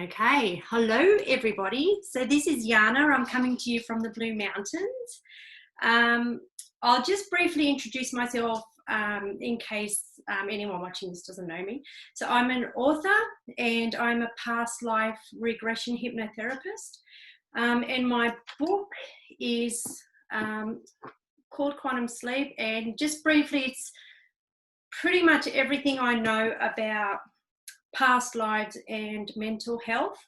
Okay, hello everybody. So this is Jana. I'm coming to you from the Blue Mountains. I'll just briefly introduce myself in case anyone watching this doesn't know me. So I'm an author and I'm a past life regression hypnotherapist. And my book is called Quantum Sleep. And just briefly, it's pretty much everything I know about past lives and mental health,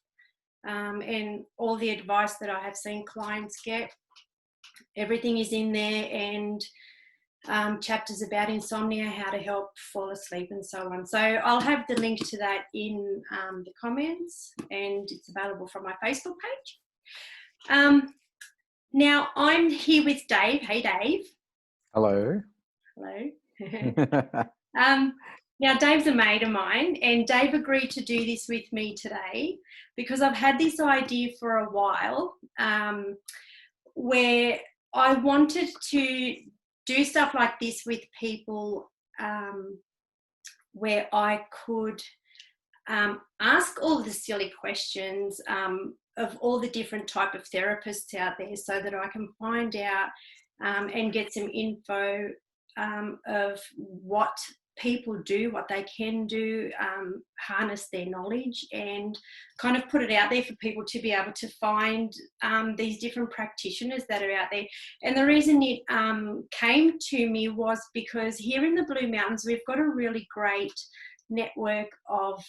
and all the advice that I have seen clients get. Everything is in there, and chapters about insomnia, how to help fall asleep, and so on. So I'll have the link to that in the comments, and it's available from my Facebook page. Now I'm here with Dave. Hey, Dave. Hello. Hello. Now, Dave's a mate of mine, and Dave agreed to do this with me today because I've had this idea for a while, where I wanted to do stuff like this with people, where I could ask all the silly questions of all the different type of therapists out there, so that I can find out and get some info of what people do, what they can do, harness their knowledge, and kind of put it out there for people to be able to find these different practitioners that are out there. And the reason it came to me was because here in the Blue Mountains, we've got a really great network of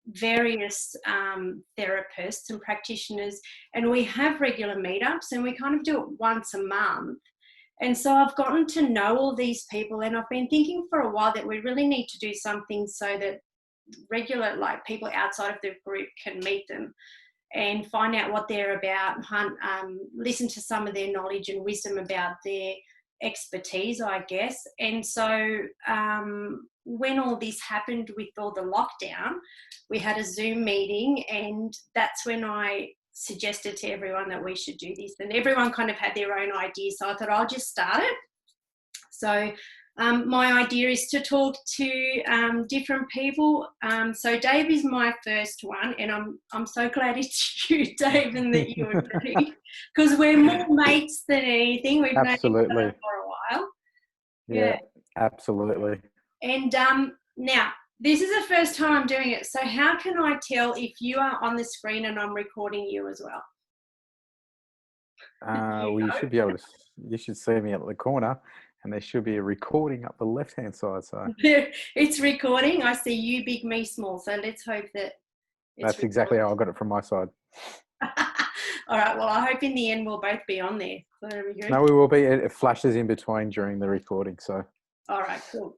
various therapists and practitioners, and we have regular meetups, and we kind of do it once a month. And so I've gotten to know all these people, and I've been thinking for a while that we really need to do something so that regular, like, people outside of the group can meet them and find out what they're about, listen to some of their knowledge and wisdom about their expertise, I guess. And so when all this happened with all the lockdown, we had a Zoom meeting, and that's when I suggested to everyone that we should do this, and everyone kind of had their own ideas, so I thought I'll just start it. So my idea is to talk to different people. So Dave is my first one, and I'm so glad it's you, Dave, and that you agree, because we're more mates than anything. We've known each other for a while. Yeah, absolutely. And now, this is the first time I'm doing it, so how can I tell if you are on the screen and I'm recording you as well? Well, you should be able to. You should see me at the corner, and there should be a recording up the left-hand side. So it's recording. I see you big, me small. So let's hope that. That's exactly how I got it from my side. All right. Well, I hope in the end we'll both be on there. So there we go. No, we will be. It flashes in between during the recording. So. All right. Cool.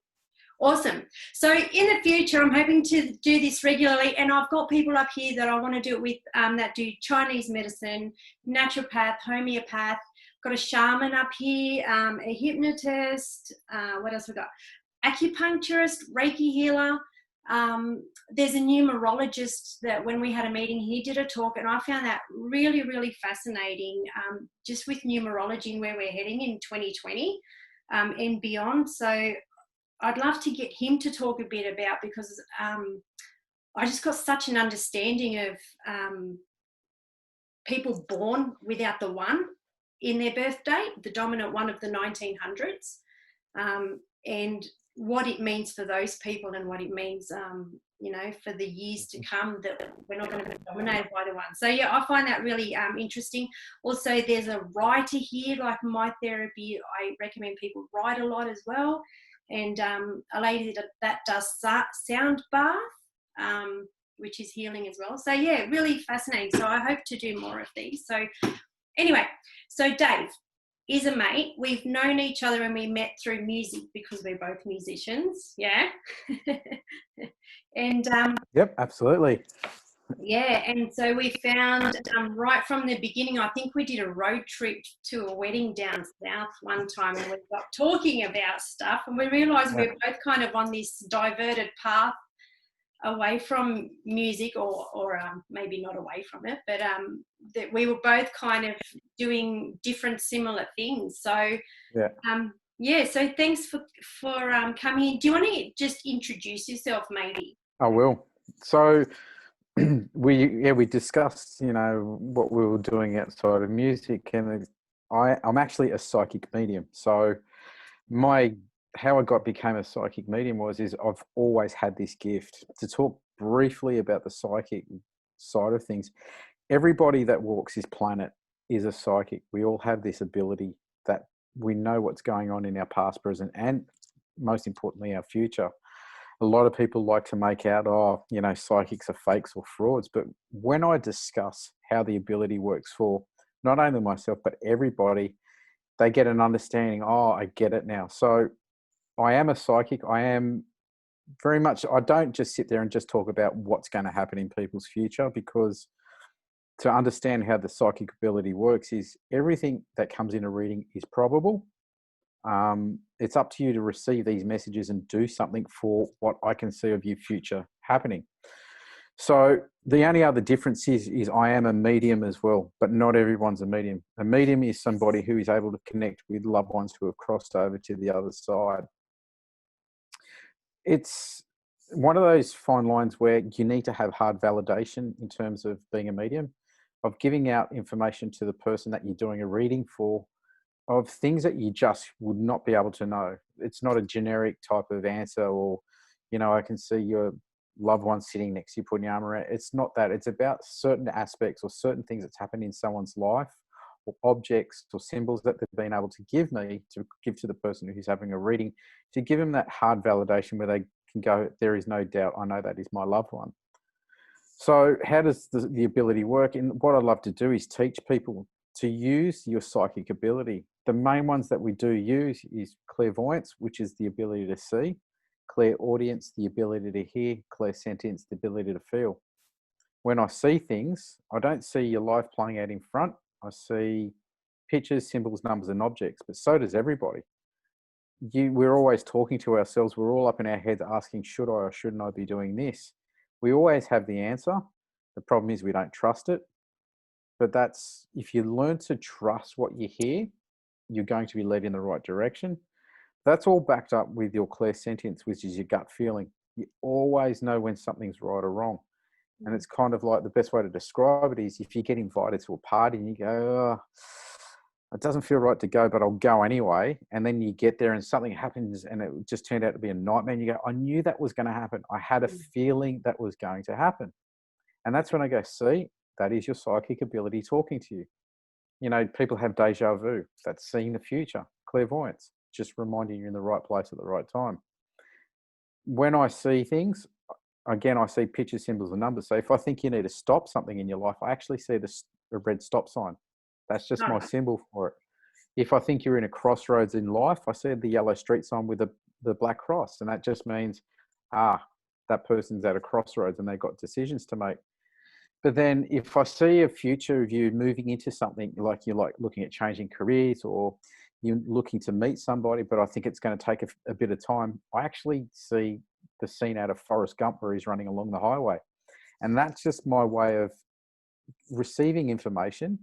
Awesome. So in the future, I'm hoping to do this regularly, and I've got people up here that I want to do it with that do Chinese medicine, naturopath, homeopath. Got a shaman up here, a hypnotist. What else we got? Acupuncturist, Reiki healer. There's a numerologist that when we had a meeting, he did a talk, and I found that really, really fascinating, just with numerology and where we're heading in 2020 and beyond. So I'd love to get him to talk a bit about, because I just got such an understanding of people born without the one in their birth date, the dominant one of the 1900s, and what it means for those people, and what it means, for the years to come, that we're not going to be dominated by the one. So yeah, I find that really interesting. Also, there's a writer here, like my therapy, I recommend people write a lot as well. And a lady that does sound bath, which is healing as well. So yeah, really fascinating. So I hope to do more of these. So anyway, so Dave is a mate. We've known each other, and we met through music because we're both musicians. Yeah. And yep, absolutely. Yeah, and so we found right from the beginning, I think we did a road trip to a wedding down south one time, and we got talking about stuff, and we realised we were both kind of on this diverted path away from music, or maybe not away from it, but that we were both kind of doing different similar things. So so thanks for coming in. Do you want to just introduce yourself maybe? I will. So we discussed, you know, what we were doing outside of music, and I'm actually a psychic medium. So my how I became a psychic medium is I've always had this gift. To talk briefly about the psychic side of things, everybody that walks this planet is a psychic. We all have this ability that we know what's going on in our past, present, and most importantly, our future. A lot of people like to make out, oh, you know, psychics are fakes or frauds. But when I discuss how the ability works for not only myself, but everybody, they get an understanding. Oh, I get it now. So I am a psychic. I am very much, I don't just sit there and just talk about what's going to happen in people's future, because to understand how the psychic ability works is everything that comes in a reading is probable. It's up to you to receive these messages and do something for what I can see of your future happening. So the only other difference is I am a medium as well, but not everyone's a medium. A medium is somebody who is able to connect with loved ones who have crossed over to the other side. It's one of those fine lines where you need to have hard validation in terms of being a medium, of giving out information to the person that you're doing a reading for, of things that you just would not be able to know. It's not a generic type of answer, or, you know, I can see your loved one sitting next to you putting your arm around. It's not that. It's about certain aspects or certain things that's happened in someone's life, or objects or symbols that they've been able to give me to give to the person who's having a reading, to give them that hard validation where they can go, there is no doubt, I know that is my loved one. So how does the ability work? And what I love to do is teach people to use your psychic ability. The main ones that we do use is clairvoyance, which is the ability to see; clairaudience, the ability to hear; clairsentience, the ability to feel. When I see things, I don't see your life playing out in front. I see pictures, symbols, numbers, and objects, but so does everybody. We're always talking to ourselves. We're all up in our heads asking, should I or shouldn't I be doing this? We always have the answer. The problem is we don't trust it. But that's, if you learn to trust what you hear, you're going to be led in the right direction. That's all backed up with your clairsentience, which is your gut feeling. You always know when something's right or wrong. And it's kind of like, the best way to describe it is if you get invited to a party and you go, oh, it doesn't feel right to go, but I'll go anyway. And then you get there and something happens and it just turned out to be a nightmare. And you go, I knew that was going to happen. I had a feeling that was going to happen. And that's when I go, see, that is your psychic ability talking to you. You know, people have deja vu. That's seeing the future. Clairvoyance, just reminding you in the right place at the right time. When I see things, again, I see pictures, symbols, and numbers. So if I think you need to stop something in your life, I actually see a red stop sign. That's just my symbol for it. If I think you're in a crossroads in life, I see the yellow street sign with the black cross. And that just means, that person's at a crossroads and they've got decisions to make. But then if I see a future of you moving into something, like you're like looking at changing careers, or you're looking to meet somebody, but I think it's going to take a bit of time, I actually see the scene out of Forrest Gump where he's running along the highway. And that's just my way of receiving information,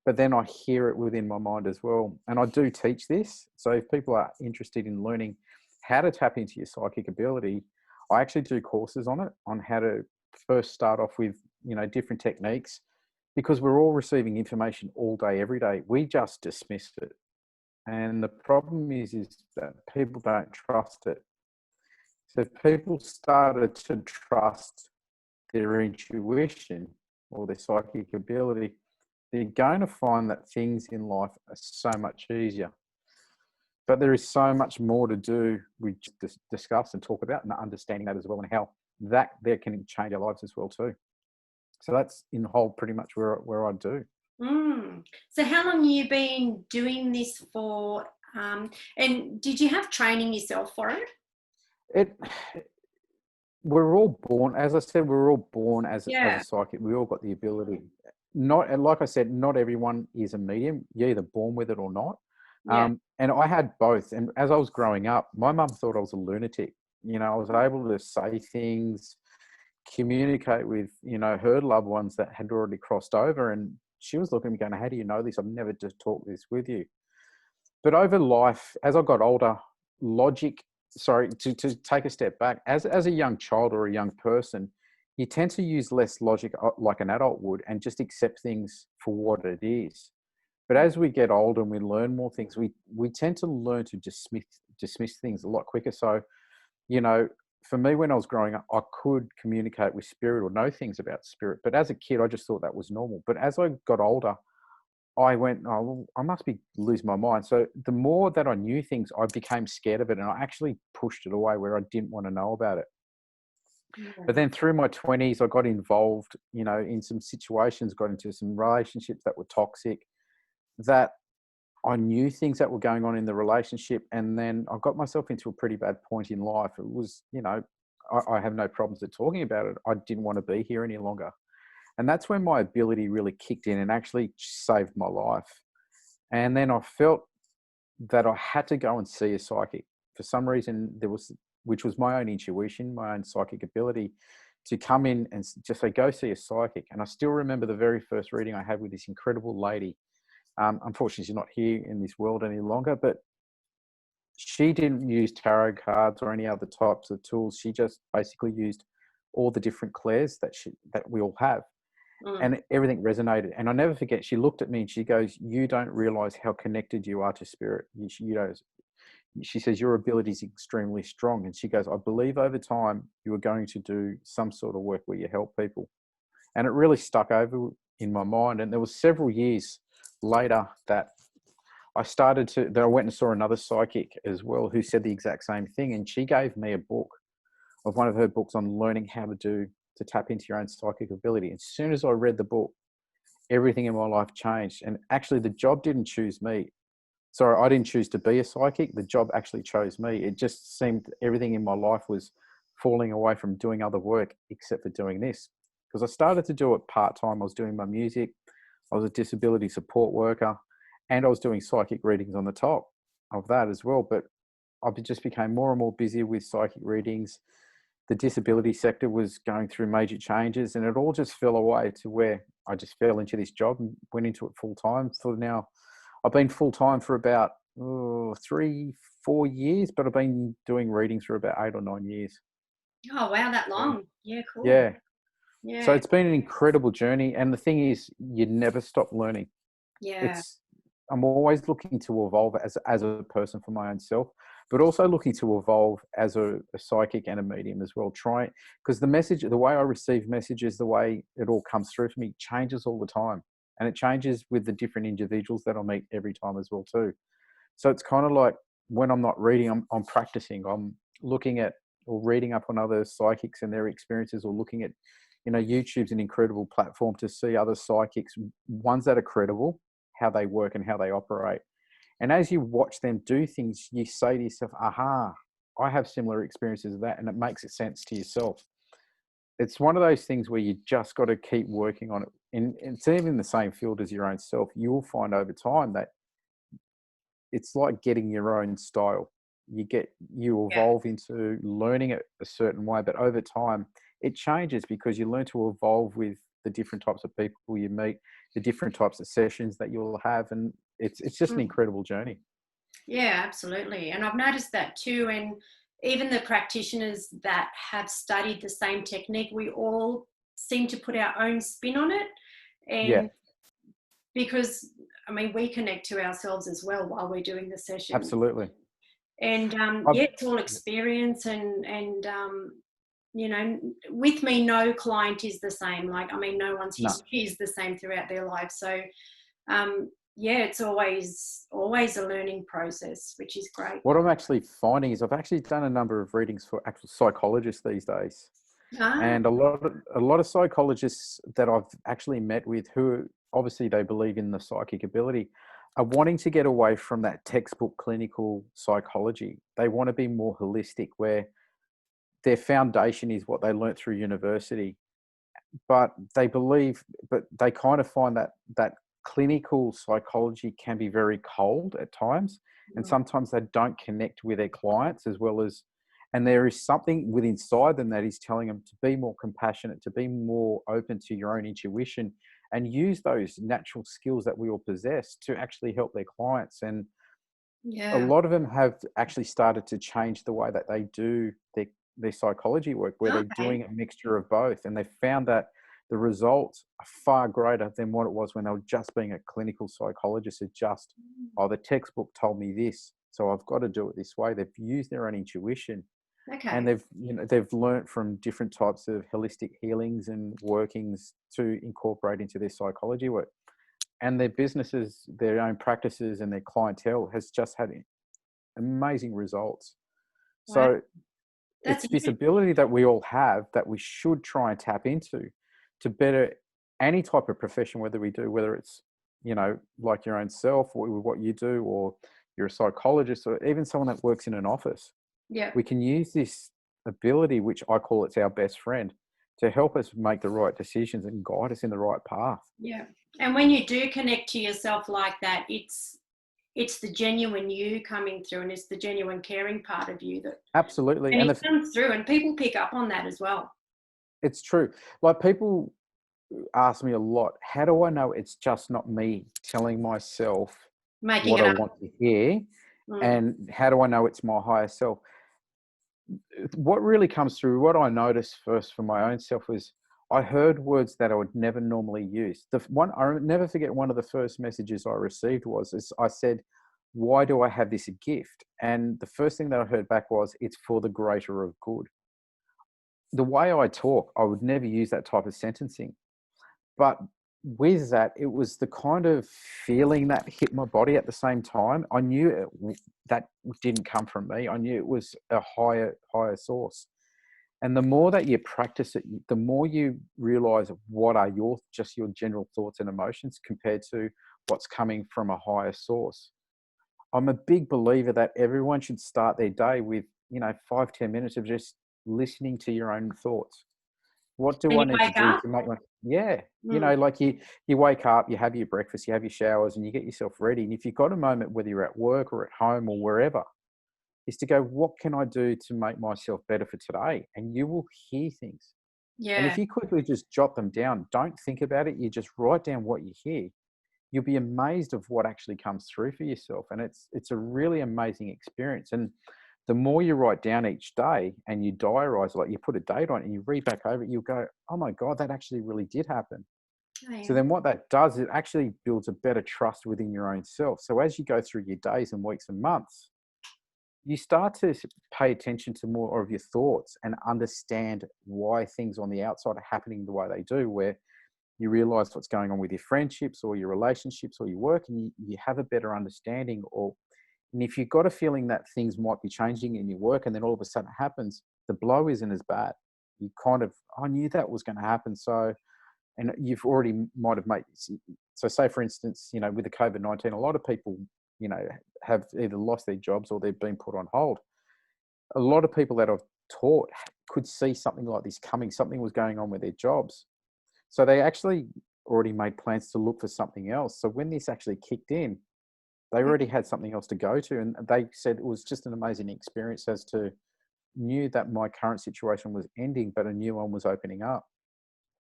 but then I hear it within my mind as well. And I do teach this. So if people are interested in learning how to tap into your psychic ability, I actually do courses on it, on how to first start off with, you know, different techniques, because we're all receiving information all day, every day. We just dismiss it. And the problem is that people don't trust it. So if people started to trust their intuition or their psychic ability, they're going to find that things in life are so much easier. But there is so much more to do. We just discuss and talk about, and understanding that as well, and how that there can change our lives as well too. So that's in whole pretty much where I do. So how long have you been doing this for? And did you have training yourself for it? We're all born, as I said, we're all born as a psychic. We all got the ability. And like I said, not everyone is a medium. You're either born with it or not. And I had both. And as I was growing up, my mum thought I was a lunatic. You know, I was able to say things, communicate with, you know, her loved ones that had already crossed over. And she was looking at me going, how do you know this? I've never just talked this with you. But over life, as I got older, to take a step back, as a young child or a young person, you tend to use less logic like an adult would and just accept things for what it is. But as we get older and we learn more things, we tend to learn to dismiss things a lot quicker. So, you know, for me, when I was growing up, I could communicate with spirit or know things about spirit. But as a kid, I just thought that was normal. But as I got older, I went, oh, well, I must be losing my mind. So the more that I knew things, I became scared of it, and I actually pushed it away where I didn't want to know about it. But then through my 20s, I got involved, you know, in some situations, got into some relationships that were toxic, that I knew things that were going on in the relationship. And then I got myself into a pretty bad point in life. It was, you know, I have no problems at talking about it. I didn't want to be here any longer. And that's when my ability really kicked in and actually saved my life. And then I felt that I had to go and see a psychic. For some reason, which was my own intuition, my own psychic ability, to come in and just say, go see a psychic. And I still remember the very first reading I had with this incredible lady. Unfortunately, she's not here in this world any longer, but she didn't use tarot cards or any other types of tools. She just basically used all the different clairs that we all have. And everything resonated. And I'll never forget, she looked at me and she goes, you don't realize how connected you are to spirit. You know, she says, your ability is extremely strong. And she goes, I believe over time you are going to do some sort of work where you help people. And it really stuck over in my mind. And there was several years later that I went and saw another psychic as well who said the exact same thing. And she gave me a book of one of her books on learning how to tap into your own psychic ability. As soon as I read the book, everything in my life changed. And actually the job didn't choose me. Sorry, I didn't choose to be a psychic. The job actually chose me. It just seemed everything in my life was falling away from doing other work except for doing this. Because I started to do it part-time. I was doing my music. I was a disability support worker, and I was doing psychic readings on the top of that as well. But I just became more and more busy with psychic readings. The disability sector was going through major changes, and it all just fell away to where I just fell into this job and went into it full time. So now I've been full time for about 3-4 years, but I've been doing readings for about 8 or 9 years. Oh, wow, that long. Yeah, cool. Yeah. Yeah. So it's been an incredible journey. And the thing is, you never stop learning. Yeah. I'm always looking to evolve as a person for my own self, but also looking to evolve as a psychic and a medium as well. Because the way I receive messages, the way it all comes through for me changes all the time. And it changes with the different individuals that I meet every time as well too. So it's kind of like when I'm not reading, I'm practicing. I'm looking at or reading up on other psychics and their experiences, or looking at, you know, YouTube's an incredible platform to see other psychics, ones that are credible, how they work and how they operate. And as you watch them do things, you say to yourself, aha, I have similar experiences of that. And it makes sense to yourself. It's one of those things where you just got to keep working on it. And it's even in the same field as your own self. You will find over time that it's like getting your own style. You evolve into learning it a certain way, but over time it changes because you learn to evolve with the different types of people you meet, the different types of sessions that you'll have. And it's just an incredible journey. Yeah, absolutely. And I've noticed that too. And even the practitioners that have studied the same technique, we all seem to put our own spin on it. And because, I mean, we connect to ourselves as well while we're doing the session. Absolutely. And it's all experience. And you know, with me, no client is the same. Like, I mean, no one's history is the same throughout their life. So, it's always a learning process, which is great. What I'm actually finding is I've actually done a number of readings for actual psychologists these days. And a lot of psychologists that I've actually met with, who obviously they believe in the psychic ability, are wanting to get away from that textbook clinical psychology. They want to be more holistic, where their foundation is what they learnt through university. But they kind of find that clinical psychology can be very cold at times. And sometimes they don't connect with their clients as well as, and there is something within inside them that is telling them to be more compassionate, to be more open to your own intuition, and use those natural skills that we all possess to actually help their clients. And a lot of them have actually started to change the way that they do their psychology work, where they're Okay. doing a mixture of both, and they found that the results are far greater than what it was when they were just being a clinical psychologist. It just, oh, the textbook told me this, so I've got to do it this way. They've used their own intuition, and Okay. they've learnt from different types of holistic healings and workings to incorporate into their psychology work. And their businesses, their own practices, and their clientele has just had amazing results. Wow. So That's it's this interesting. ability that we all have that we should try and tap into to better any type of profession, whether it's, like your own self or what you do, or you're a psychologist, or even someone that works in an office. Yeah. We can use this ability, which I call it's our best friend, to help us make the right decisions and guide us in the right path. Yeah. And when you do connect to yourself like that, it's the genuine you coming through, and it's the genuine caring part of you that, Absolutely. and And it comes through, and people pick up on that as well. it's true. Like, people ask me a lot, how do I know it's just not me telling myself Making what it I up. want to hear? Mm. And how do I know it's my higher self? What really comes through, what I noticed first for my own self, was I heard words that I would never normally use. The one I never forget, one of the first messages I received is I said, "Why do I have this gift?" And the first thing that I heard back was, "It's for the greater of good." The way I talk, I would never use that type of sentencing. But with that, it was the kind of feeling that hit my body at the same time. I knew that didn't come from me. I knew it was a higher source. And the more that you practice it, the more you realize what are your general thoughts and emotions compared to what's coming from a higher source. I'm a big believer that everyone should start their day with, 5-10 minutes of just listening to your own thoughts. What do When I you need to wake do up. to make my, yeah, Mm. like you wake up, you have your breakfast, you have your showers, and you get yourself ready. And if you've got a moment, whether you're at work or at home or wherever, is to go, what can I do to make myself better for today? And you will hear things. And if Yeah. you quickly just jot them down, don't think about it, you just write down what you hear, you'll be amazed of what actually comes through for yourself. And it's a really amazing experience. And the more you write down each day and you diarize, like you put a date on it and you read back over it, you'll go, oh my God, that actually really did happen. Oh, So yeah. then what that does, it actually builds a better trust within your own self. So as you go through your days and weeks and months, you start to pay attention to more of your thoughts and understand why things on the outside are happening the way they do, where you realize what's going on with your friendships or your relationships or your work, and you have a better understanding. And if you've got a feeling that things might be changing in your work and then all of a sudden it happens, the blow isn't as bad. You kind of, I knew that was going to happen. So, and you've already might have made, so say for instance, with the COVID-19, a lot of people, have either lost their jobs or they've been put on hold. A lot of people that I've taught could see something like this coming. Something was going on with their jobs. So they actually already made plans to look for something else. So when this actually kicked in, they already had something else to go to. And they said it was just an amazing experience, as to knew that my current situation was ending, but a new one was opening up.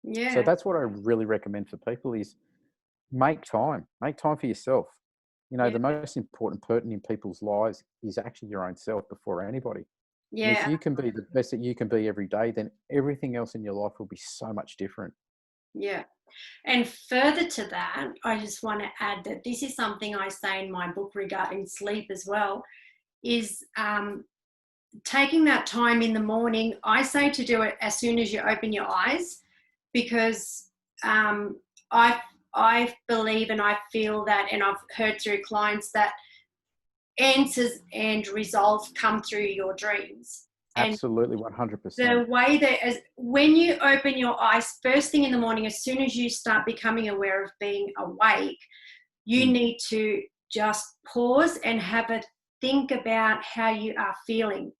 So Yeah. that's what I really recommend for people is make time for yourself. Yeah. The most important person in people's lives is actually your own self before anybody. And if Yeah. you can be the best that you can be every day, then everything else in your life will be so much different. Yeah. And further to that, I just want to add that this is something I say in my book regarding sleep as well, is taking that time in the morning. I say to do it as soon as you open your eyes, because um, I, I believe and I feel that, and I've heard through clients that answers and results come through your dreams. And Absolutely, 100%. the way that, as when you open your eyes first thing in the morning, as soon as you start becoming aware of being awake, you Mm, need to just pause and have a think about how you are feeling.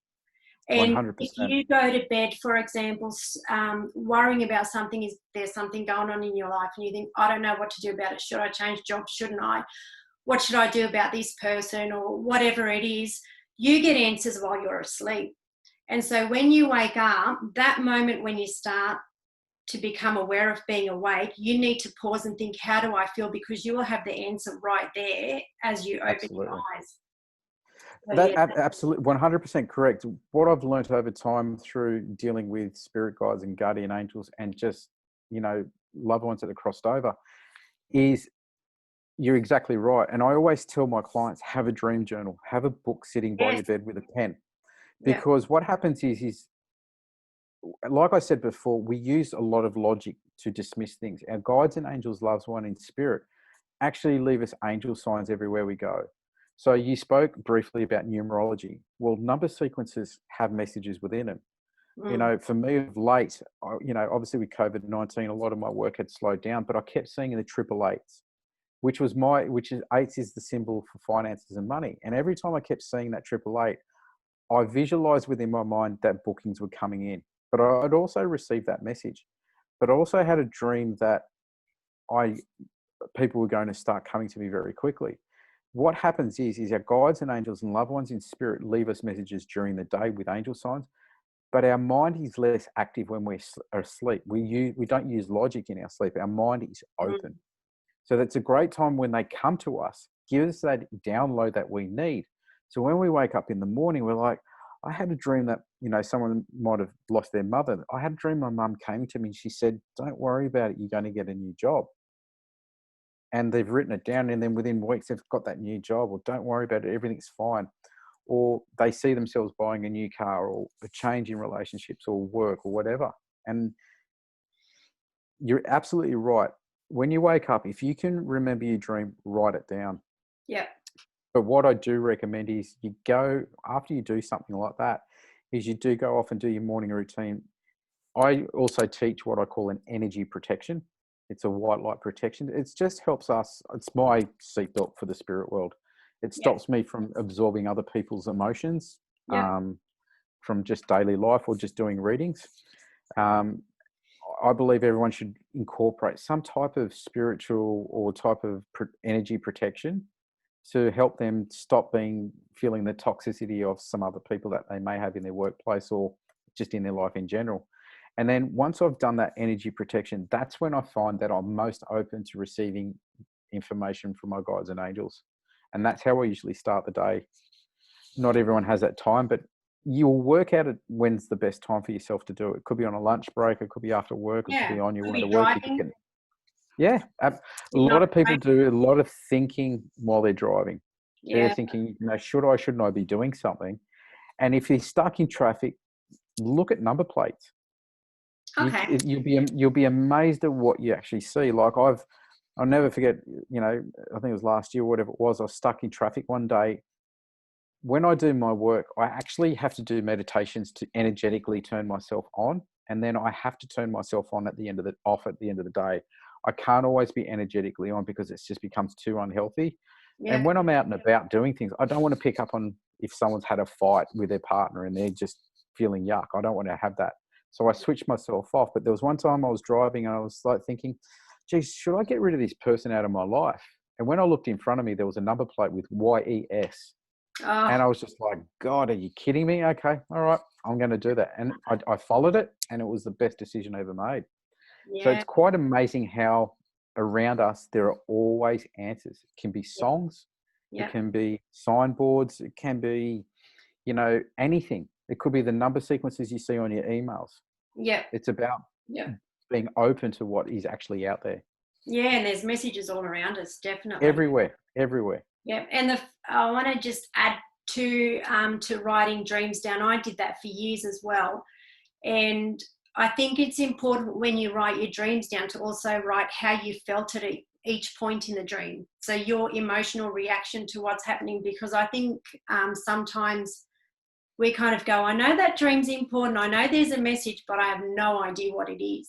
And if 100%. you go to bed, for example, worrying about something, is there's something going on in your life and you think, I don't know what to do about it. Should I change jobs? Shouldn't I? What should I do about this person, or whatever it is? You get answers while you're asleep. And so when you wake up, that moment when you start to become aware of being awake, you need to pause and think, how do I feel? Because you will have the answer right there as you open your Absolutely. eyes. So, That yeah. absolutely 100% correct. What I've learned over time through dealing with spirit guides and guardian angels and just, you know, loved ones that have crossed over is you're exactly right. And I always tell my clients, have a dream journal, have a book sitting by Yes. your bed with a pen. Yeah. Because what happens is like I said before, we use a lot of logic to dismiss things. Our guides and angels, loves one in spirit, actually leave us angel signs everywhere we go. So you spoke briefly about numerology. Well, number sequences have messages within them. You Mm. know, for me of late, you know, obviously with COVID-19, a lot of my work had slowed down, but I kept seeing the triple eights, which is eights is the symbol for finances and money. And every time I kept seeing that triple eight, I visualized within my mind that bookings were coming in. But I'd also received that message. But I also had a dream that I people were going to start coming to me very quickly. What happens is our guides and angels and loved ones in spirit leave us messages during the day with angel signs, but our mind is less active when we are asleep. We don't use logic in our sleep. Our mind is Mm. open. So that's a great time when they come to us, give us that download that we need. So when we wake up in the morning, we're like, I had a dream that, you know, someone might have lost their mother. I had a dream my mum came to me and she said, don't worry about it. You're going to get a new job. And they've written it down. And then within weeks, they've got that new job, or don't worry about it. Everything's fine. Or they see themselves buying a new car, or a change in relationships or work or whatever. And you're absolutely right. When you wake up, if you can remember your dream, write it down. Yeah. But what I do recommend is you go, after you do something like that, is you do go off and do your morning routine. I also teach what I call an energy protection. It's a white light protection. It just helps us. It's my seatbelt for the spirit world. It Yeah. stops me from absorbing other people's emotions, Yeah. from just daily life or just doing readings. Um, I believe everyone should incorporate some type of spiritual or type of energy protection to help them stop feeling the toxicity of some other people that they may have in their workplace or just in their life in general. And then once I've done that energy protection, that's when I find that I'm most open to receiving information from my guides and angels. And that's how I usually start the day. Not everyone has that time, but you'll work out when's the best time for yourself to do it. It could be on a lunch break, it could be after work, it could Yeah. be on your Could way to be work. You could driving. get, yeah. A lot of people do a lot of thinking while they're driving. They're Yeah. thinking, you know, shouldn't I be doing something? And if you're stuck in traffic, look at number plates. Okay. You'll be amazed at what you actually see. Like I'll never forget, you know, I think it was last year or whatever it was, I was stuck in traffic one day. When I do my work, I actually have to do meditations to energetically turn myself on. And then I have to turn myself on off at the end of the day. I can't always be energetically on because it just becomes too unhealthy. And Yeah. when I'm out and about doing things, I don't want to pick up on if someone's had a fight with their partner and they're just feeling yuck. I don't want to have that. So I switched myself off. But there was one time I was driving and I was like thinking, geez, should I get rid of this person out of my life? And when I looked in front of me, there was a number plate with YES. Oh, And I was just like, God, are you kidding me? Okay, all right, I'm going to do that. And I followed it, and it was the best decision I ever made. So yeah. it's quite amazing how around us there are always answers. It can be songs, it Yeah. can be signboards, it can be, you know, anything. It could be the number sequences you see on your emails. Yeah. It's about Yeah. being open to what is actually out there. Yeah. And there's messages all around us, definitely. Everywhere, everywhere. Yeah. And I want to just add to writing dreams down. I did that for years as well. And I think it's important when you write your dreams down to also write how you felt at each point in the dream. So your emotional reaction to what's happening, because I think sometimes we kind of go, I know that dream's important. I know there's a message, but I have no idea what it is.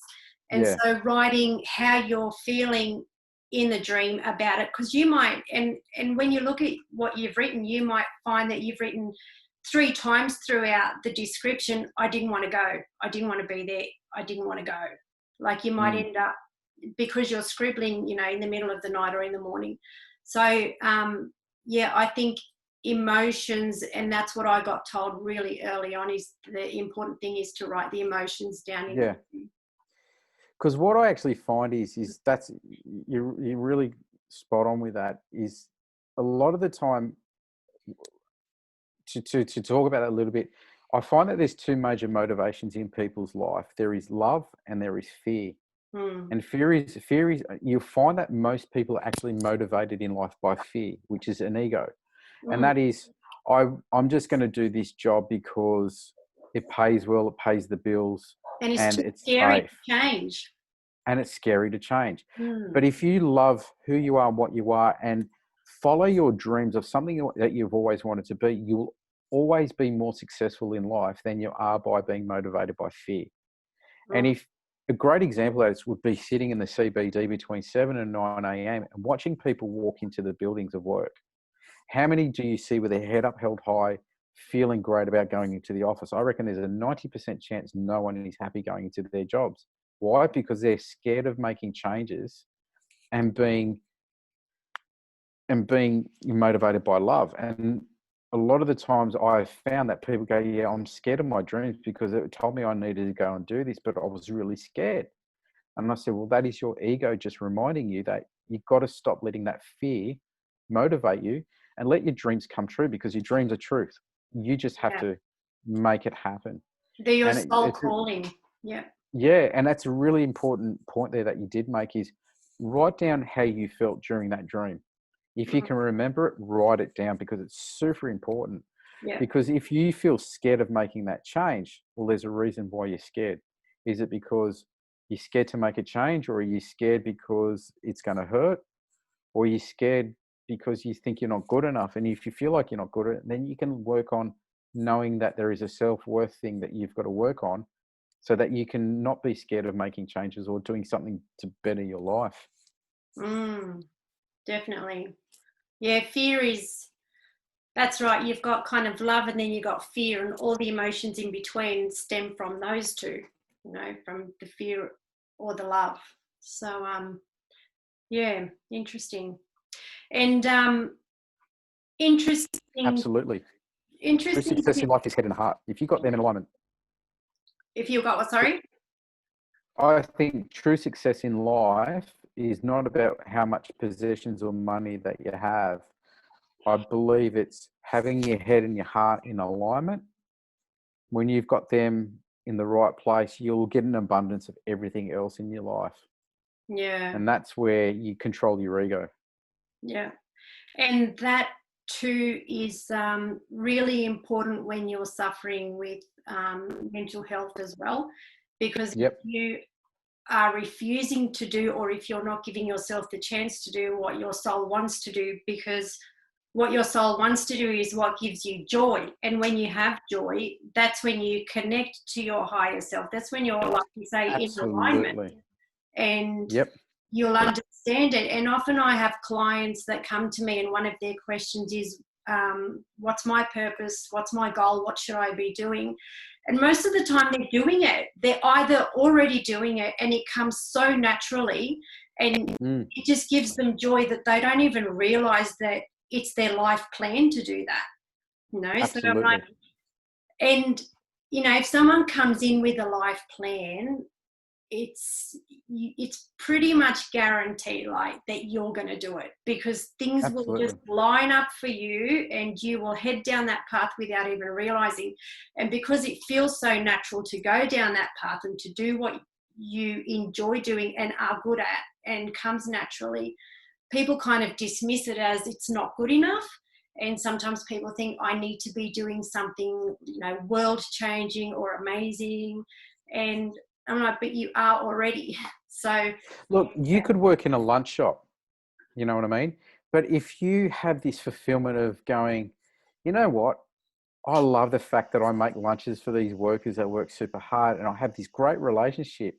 And Yeah, so writing how you're feeling in the dream about it, because you might, and when you look at what you've written, you might find that you've written 3 times throughout the description, I didn't want to go. I didn't want to be there. I didn't want to go. Like you might end up, because you're scribbling, you know, in the middle of the night or in the morning. So, yeah, I think emotions, and that's what I got told really early on, is the important thing is to write the emotions down in yeah. the Because what I actually find is that's you're really spot on with that. Is a lot of the time to talk about that a little bit, I find that there's two major motivations in people's life. There is love and there is fear. Mm. And fear is you'll find that most people are actually motivated in life by fear, which is an ego. And Mm. that is, I'm just going to do this job because it pays well, it pays the bills, And it's and too it's scary safe. to change. And it's scary to change. Mm. But if you love who you are and what you are and follow your dreams of something that you've always wanted to be, you'll always be more successful in life than you are by being motivated by fear. And Mm. if a great example of this would be sitting in the CBD between 7 and 9 a.m. and watching people walk into the buildings of work. How many do you see with their head up held high, feeling great about going into the office? I reckon there's a 90% chance no one is happy going into their jobs. Why? Because they're scared of making changes and being motivated by love. And a lot of the times I've found that people go, yeah, I'm scared of my dreams because it told me I needed to go and do this, but I was really scared. And I said, well, that is your ego just reminding you that you've got to stop letting that fear motivate you and let your dreams come true, because your dreams are truth. You just have Yeah. to make it happen. They're your And soul calling. Yeah. yeah, and that's a really important point there that you did make, is write down how you felt during that dream. If you Mm. can remember it, write it down, because it's super important. Yeah. Because if you feel scared of making that change, well, there's a reason why you're scared. Is it because you're scared to make a change, or are you scared because it's going to hurt, or are you scared because you think you're not good enough? And if you feel like you're not good at it, then you can work on knowing that there is a self-worth thing that you've got to work on, so that you can not be scared of making changes or doing something to better your life. Mm. Definitely. Yeah, fear is, that's right. You've got kind of love and then you've got fear, and all the emotions in between stem from those two, from the fear or the love. So, yeah, interesting. And interesting, Absolutely. True interesting success in life is head and heart. If you've got them in alignment, if you've got what, sorry? I think true success in life is not about how much possessions or money that you have. I believe it's having your head and your heart in alignment. When you've got them in the right place, you'll get an abundance of everything else in your life. Yeah, And that's where you control your ego. yeah. And that too is really important when you're suffering with mental health as well, because if Yep. you are refusing to do, or if you're not giving yourself the chance to do what your soul wants to do, because what your soul wants to do is what gives you joy. And when you have joy, that's when you connect to your higher self. That's when you're, like you say, in alignment. Absolutely. And Yep. you'll understand it. And often I have clients that come to me and one of their questions is, what's my purpose? What's my goal? What should I be doing? And most of the time they're doing it. They're either already doing it and it comes so naturally, and it just gives them joy that they don't even realize that it's their life plan to do that. So I'm like, Absolutely. and if someone comes in with a life plan, it's pretty much guaranteed, like, that you're going to do it, because things will just Absolutely. line up for you and you will head down that path without even realizing. And because it feels so natural to go down that path and to do what you enjoy doing and are good at and comes naturally, people kind of dismiss it as it's not good enough. And sometimes people think I need to be doing something, world changing or amazing. And I'm like, but you are already. So, Look, you could work in a lunch shop, you know what I mean? But if you have this fulfillment of going, you know what? I love the fact that I make lunches for these workers that work super hard, and I have this great relationship,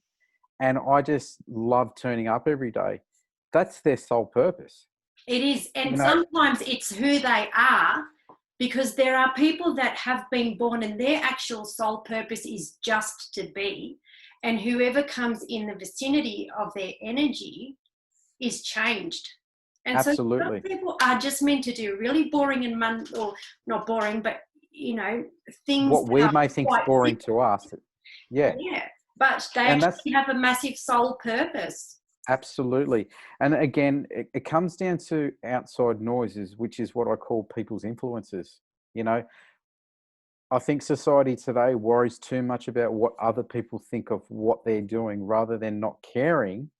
and I just love turning up every day. That's their sole purpose. it is. You And know, sometimes it's who they are, because there are people that have been born and their actual sole purpose is just to be. And whoever comes in the vicinity of their energy is changed. And so some absolutely. people are just meant to do really boring and or not boring, but things What that we are may think's quite boring simple. to us, yeah. Yeah, but they And that's actually have a massive soul purpose. absolutely. And again, it comes down to outside noises, which is what I call people's influences. You know, I think society today worries too much about what other people think of what they're doing rather than not caring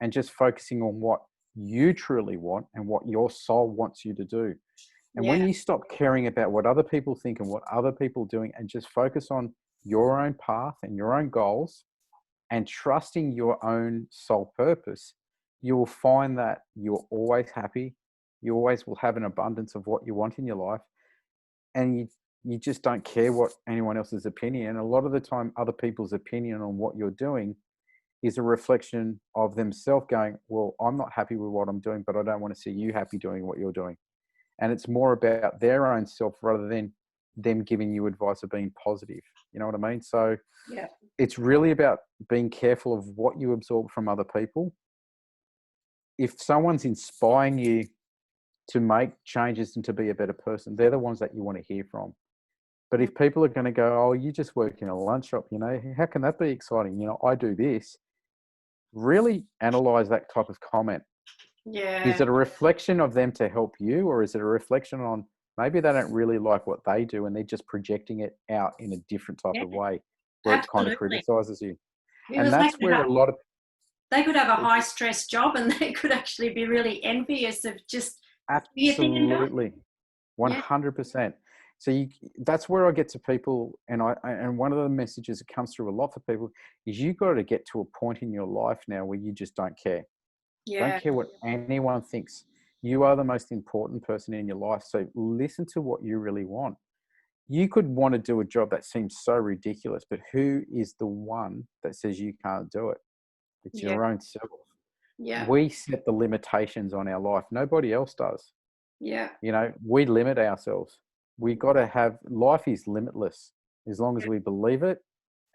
and just focusing on what you truly want and what your soul wants you to do. And when Yeah, you stop caring about what other people think and what other people are doing and just focus on your own path and your own goals and trusting your own soul purpose, you will find that you're always happy. You always will have an abundance of what you want in your life. And you just don't care what anyone else's opinion. A lot of the time, other people's opinion on what you're doing is a reflection of themselves going, well, I'm not happy with what I'm doing, but I don't want to see you happy doing what you're doing. And it's more about their own self rather than them giving you advice of being positive. You know what I mean? So yeah, it's really about being careful of what you absorb from other people. If someone's inspiring you to make changes and to be a better person, they're the ones that you want to hear from. But if people are going to go, oh, you just work in a lunch shop, how can that be exciting? I do this. Really analyze that type of comment. Is yeah. it a reflection of them to help you, or is it a reflection on maybe they don't really like what they do and they're just projecting it out in a different type Yeah, of way where it kind of absolutely. criticizes you? And Because that's where a lot of they could have a high stress job and they could actually be really envious of just do you think and don't. absolutely Yeah, 100%. So that's where I get to people, and one of the messages that comes through a lot for people is you've got to get to a point in your life now where you just don't care. Don't yeah, care what anyone thinks. You are the most important person in your life. So listen to what you really want. You could want to do a job that seems so ridiculous, but who is the one that says you can't do it? It's yeah, your own self. yeah, We set the limitations on our life. Nobody else does. yeah, We limit ourselves. We got to have life is limitless as long as yeah. we believe it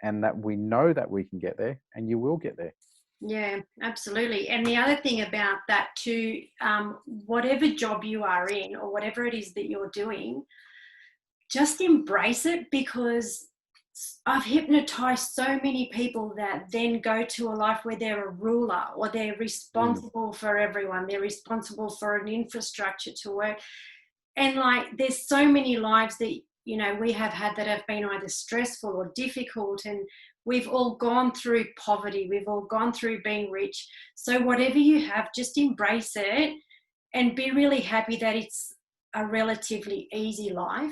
and that we know that we can get there, and you will get there. Yeah, absolutely. And the other thing about that too, whatever job you are in or whatever it is that you're doing, just embrace it, because I've hypnotized so many people that then go to a life where they're a ruler or they're Mm, responsible for everyone. They're responsible for an infrastructure to work. And like, there's so many lives that, we have had that have been either stressful or difficult. And we've all gone through poverty. We've all gone through being rich. So whatever you have, just embrace it and be really happy that it's a relatively easy life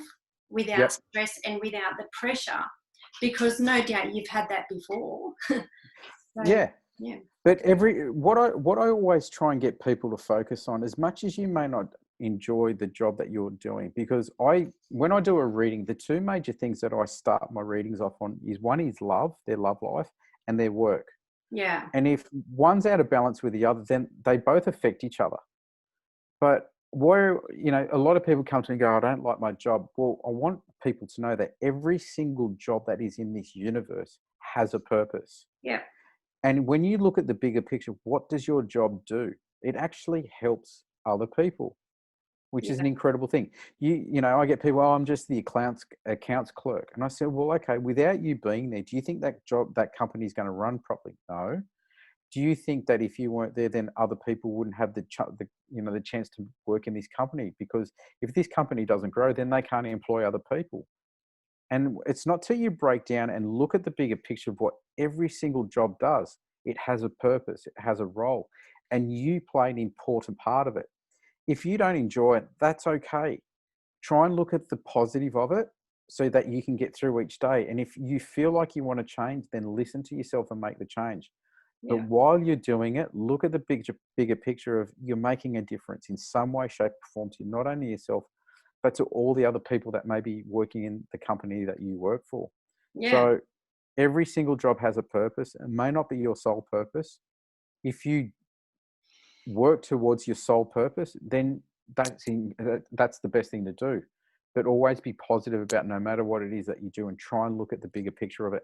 without yep. stress and without the pressure, because no doubt you've had that before. So Yeah. yeah, But what I always try and get people to focus on, as much as you may not enjoy the job that you're doing, because when I do a reading, the two major things that I start my readings off on is one is love, their love life, and their work. yeah, And if one's out of balance with the other, then they both affect each other. But a lot of people come to me and go, I don't like my job. Well, I want people to know that every single job that is in this universe has a purpose. yeah, And when you look at the bigger picture, what does your job do? It actually helps other people, which is yeah, an incredible thing. I get people, oh, I'm just the accounts clerk. And I said, well, okay, without you being there, do you think that company is going to run properly? No. Do you think that if you weren't there, then other people wouldn't have the chance to work in this company? Because if this company doesn't grow, then they can't employ other people. And it's not till you break down and look at the bigger picture of what every single job does. It has a purpose, it has a role, and you play an important part of it. If you don't enjoy it, that's okay. Try and look at the positive of it so that you can get through each day. And if you feel like you want to change, then listen to yourself and make the change. But yeah, while you're doing it, look at the bigger picture of you're making a difference in some way, shape, or form to not only yourself, but to all the other people that may be working in the company that you work for. yeah, So every single job has a purpose. It may not be your sole purpose. If you work towards your sole purpose, then that's the best thing to do. But always be positive about no matter what it is that you do and try and look at the bigger picture of it.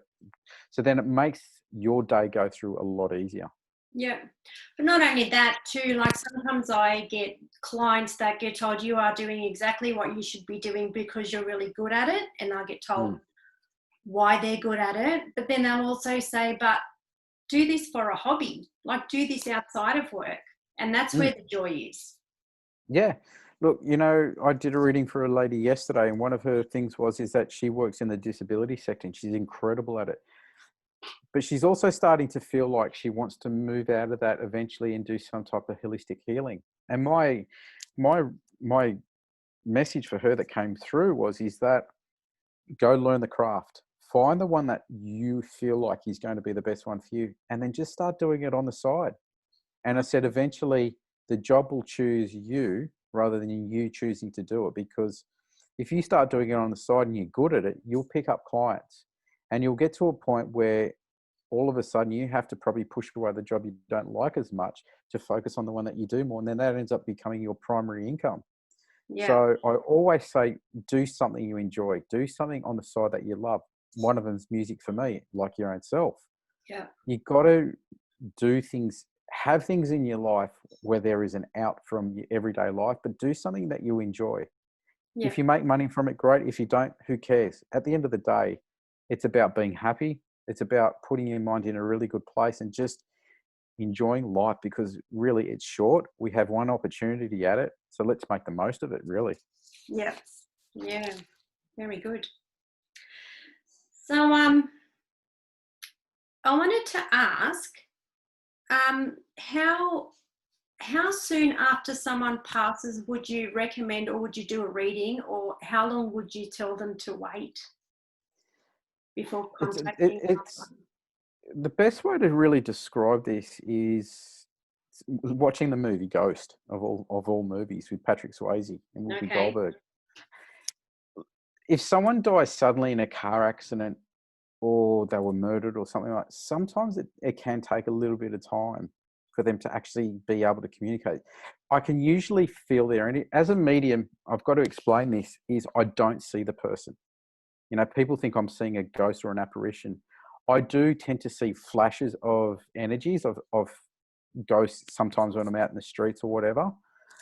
So then it makes your day go through a lot easier. yeah. But not only that too, like sometimes I get clients that get told you are doing exactly what you should be doing because you're really good at it, and I get told Mm. why they're good at it. But then they'll also say, but do this for a hobby, like do this outside of work. And that's Mm. where the joy is. Yeah. Look, you know, I did a reading for a lady yesterday, and one of her things is that she works in the disability sector, and she's incredible at it. But she's also starting to feel like she wants to move out of that eventually and do some type of holistic healing. And my my message for her that came through is that go learn the craft. Find the one that you feel like is going to be the best one for you, and then just start doing it on the side. And I said, eventually the job will choose you rather than you choosing to do it. Because if you start doing it on the side and you're good at it, you'll pick up clients, and you'll get to a point where all of a sudden you have to probably push away the job you don't like as much to focus on the one that you do more. And then that ends up becoming your primary income. Yeah. So I always say, do something you enjoy, do something on the side that you love. One of them is music for me, like your own self. Yeah. You got to do things, have things in your life where there is an out from your everyday life, but do something that you enjoy. Yeah. If you make money from it, great. If you don't, who cares? At the end of the day, it's about being happy. It's about putting your mind in a really good place and just enjoying life, because really it's short. We have one opportunity at it. So let's make the most of it, really. Yeah. Yeah. Very good. So I wanted to ask, how soon after someone passes would you recommend, or would you do a reading, or how long would you tell them to wait before contacting It's the best way to really describe this is watching the movie Ghost of all movies with Patrick Swayze and Whoopi Okay. Goldberg. If someone dies suddenly in a car accident, or they were murdered or something like that, sometimes it can take a little bit of time for them to actually be able to communicate. I can usually feel there. And as a medium, I've got to explain this, is I don't see the person. You know, people think I'm seeing a ghost or an apparition. I do tend to see flashes of energies of ghosts sometimes when I'm out in the streets or whatever.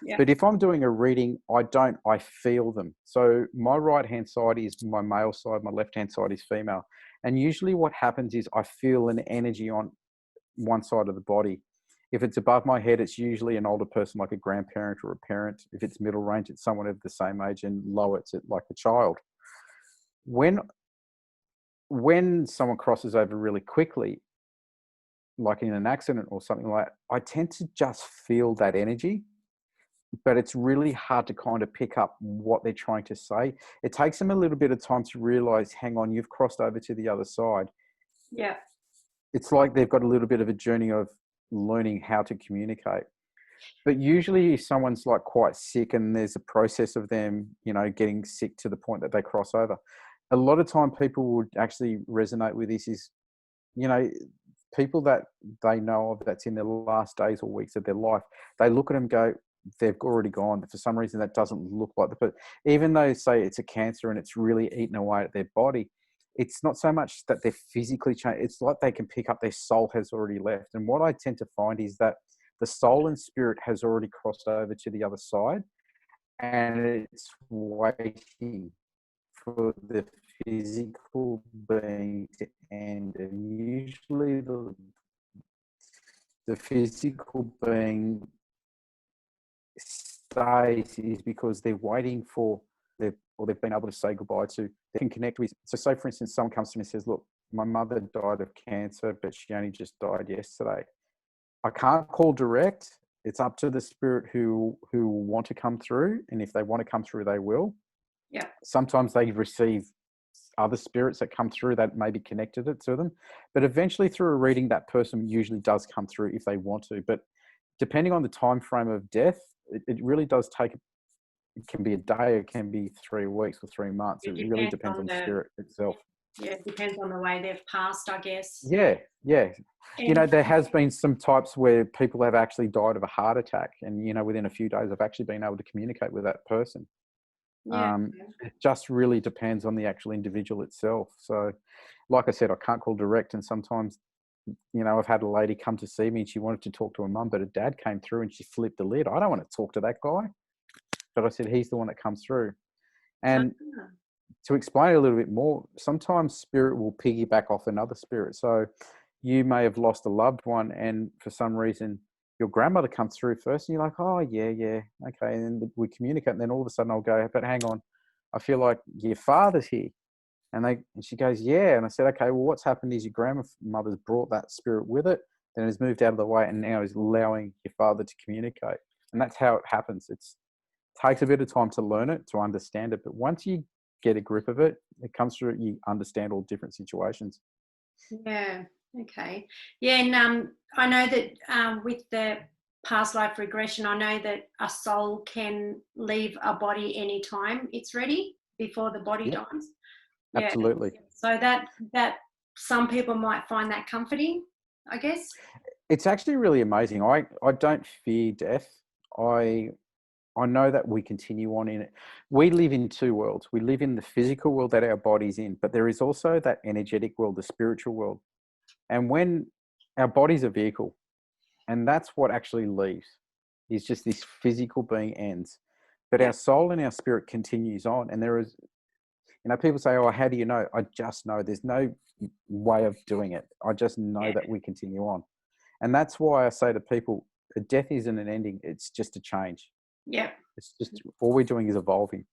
Yeah. But if I'm doing a reading, I feel them. So my right-hand side is my male side, my left-hand side is female. And usually what happens is I feel an energy on one side of the body. If it's above my head, it's usually an older person, like a grandparent or a parent. If it's middle range, it's someone of the same age, and low, it's like a child. When someone crosses over really quickly, like in an accident or something like that, I tend to just feel that energy. But it's really hard to kind of pick up what they're trying to say. It takes them a little bit of time to realize, hang on, you've crossed over to the other side. Yeah. It's like they've got a little bit of a journey of learning how to communicate. But usually if someone's like quite sick and there's a process of them, you know, getting sick to the point that they cross over, a lot of time people would actually resonate with this is, you know, people that they know of that's in their last days or weeks of their life, they look at them and go, they've already gone. For some reason, that doesn't look like but even though say it's a cancer and it's really eaten away at their body, it's not so much that they're physically changed. It's like they can pick up their soul has already left. And what I tend to find is that the soul and spirit has already crossed over to the other side, and it's waiting for the physical being to end. And usually the physical being stays is because they're waiting for they've been able to say goodbye to, they can connect with. So say for instance, someone comes to me and says, look, my mother died of cancer, but she only just died yesterday. I can't call direct. It's up to the spirit who want to come through. And if they want to come through, they will. Yeah. Sometimes they receive other spirits that come through that maybe connected it to them. But eventually through a reading, that person usually does come through if they want to. But depending on the time frame of death, it really does take, it can be a day, it can be 3 weeks or 3 months. It really depends on the spirit itself. Yeah, it depends on the way they've passed, I guess. Yeah. And, you know, there has been some types where people have actually died of a heart attack, and, you know, within a few days I've actually been able to communicate with that person. yeah. It just really depends on the actual individual itself. So, like I said, I can't call direct, and sometimes, you know, I've had a lady come to see me and she wanted to talk to her mum, but her dad came through and she flipped the lid. I don't want to talk to that guy. But I said, he's the one that comes through. And to explain it a little bit more, sometimes spirit will piggyback off another spirit. So you may have lost a loved one, and for some reason your grandmother comes through first, and you're like, oh, yeah, yeah, okay. And then we communicate, and then all of a sudden I'll go, but hang on, I feel like your father's here. And she goes, yeah. And I said, okay, well, what's happened is your grandmother's brought that spirit with it, then has moved out of the way, and now is allowing your father to communicate. And that's how it happens. It takes a bit of time to learn it, to understand it. But once you get a grip of it, it comes through, you understand all different situations. Yeah. Okay. Yeah. And I know that with the past life regression, I know that a soul can leave a body anytime it's ready, before the body Yep, dies. Yeah. absolutely. So that some people might find that comforting, I guess. It's actually really amazing. I don't fear death. I know that we continue on in it. We live in two worlds. We live in the physical world that our body's in, but there is also that energetic world, the spiritual world. And when our body's a vehicle, and that's what actually leaves, is just this physical being ends. But Yeah. our soul and our spirit continues on. And there is, people say, oh, how do you know? I just know. There's no way of doing it. I just know Yeah. that we continue on. And that's why I say to people, death isn't an ending. It's just a change. Yeah. It's just, all we're doing is evolving.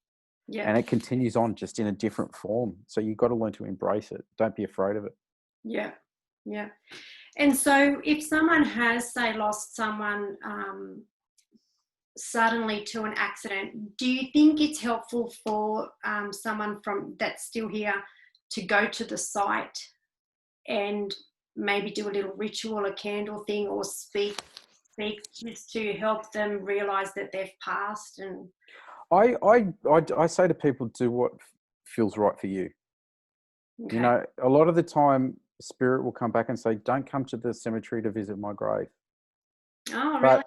Yeah. And it continues on just in a different form. So you've got to learn to embrace it. Don't be afraid of it. Yeah. Yeah. And so if someone has, say, lost someone suddenly to an accident, do you think it's helpful for someone that's still here to go to the site and maybe do a little ritual, a candle thing, or speak just to help them realize that they've passed? And I say to people, do what feels right for you. okay. A lot of the time, spirit will come back and say, don't come to the cemetery to visit my grave. Oh, really?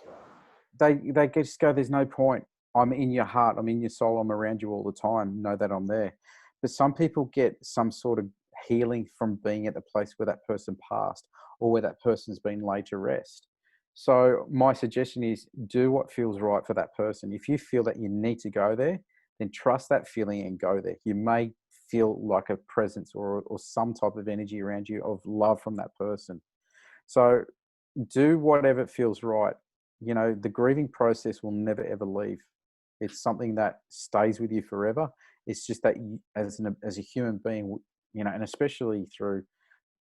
But they just go, there's no point. I'm in your heart. I'm in your soul. I'm around you all the time. Know that I'm there. But some people get some sort of healing from being at the place where that person passed, or where that person's been laid to rest. So my suggestion is, do what feels right for that person. If you feel that you need to go there, then trust that feeling and go there. You may feel like a presence or some type of energy around you of love from that person. So do whatever feels right. The grieving process will never ever leave. It's something that stays with you forever. It's just that you, as a human being, and especially through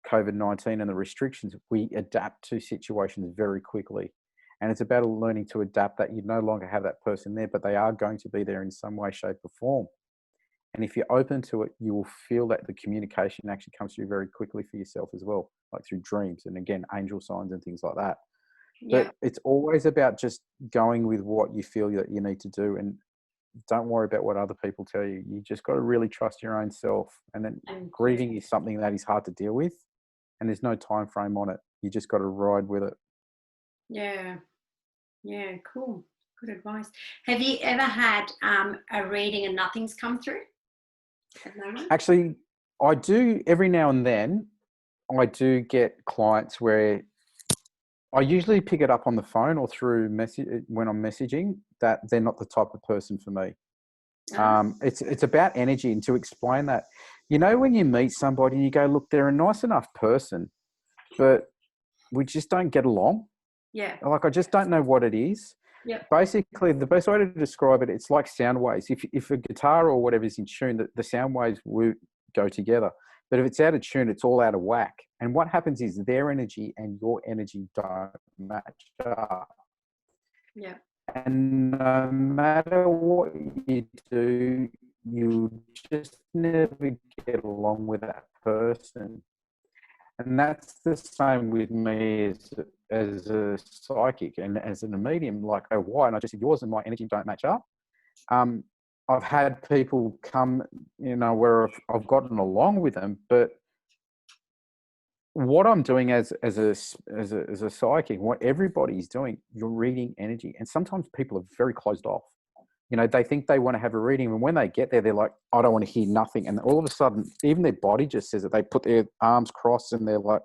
COVID-19 and the restrictions, we adapt to situations very quickly. And it's about learning to adapt, that you no longer have that person there, but they are going to be there in some way, shape or form. And if you're open to it, you will feel that the communication actually comes through very quickly for yourself as well, like through dreams and, again, angel signs and things like that. Yeah. But it's always about just going with what you feel that you need to do, and don't worry about what other people tell you. You just got to really trust your own self. And then grieving is something that is hard to deal with, and there's no time frame on it. You just got to ride with it. Yeah. Yeah. Cool. Good advice. Have you ever had a reading and nothing's come through? Actually, I do every now and then. I do get clients where I usually pick it up on the phone or through message when I'm messaging, that they're not the type of person for me. It's about energy, and to explain that, when you meet somebody and you go, look, they're a nice enough person, but we just don't get along. Yeah. Like, I just don't know what it is. Yeah. Basically, the best way to describe it, it's like sound waves. If a guitar or whatever is in tune, the sound waves will go together. But if it's out of tune, it's all out of whack. And what happens is their energy and your energy don't match up. Yeah. And no matter what you do, you just never get along with that person. And that's the same with me as a psychic and as a medium. Like, oh, why? And I just said, yours and my energy don't match up. I've had people come, where I've gotten along with them, but what I'm doing as a psychic, what everybody's doing, you're reading energy. And sometimes people are very closed off. They think they want to have a reading, and when they get there, they're like, I don't want to hear nothing. And all of a sudden, even their body just says it. They put their arms crossed and they're like,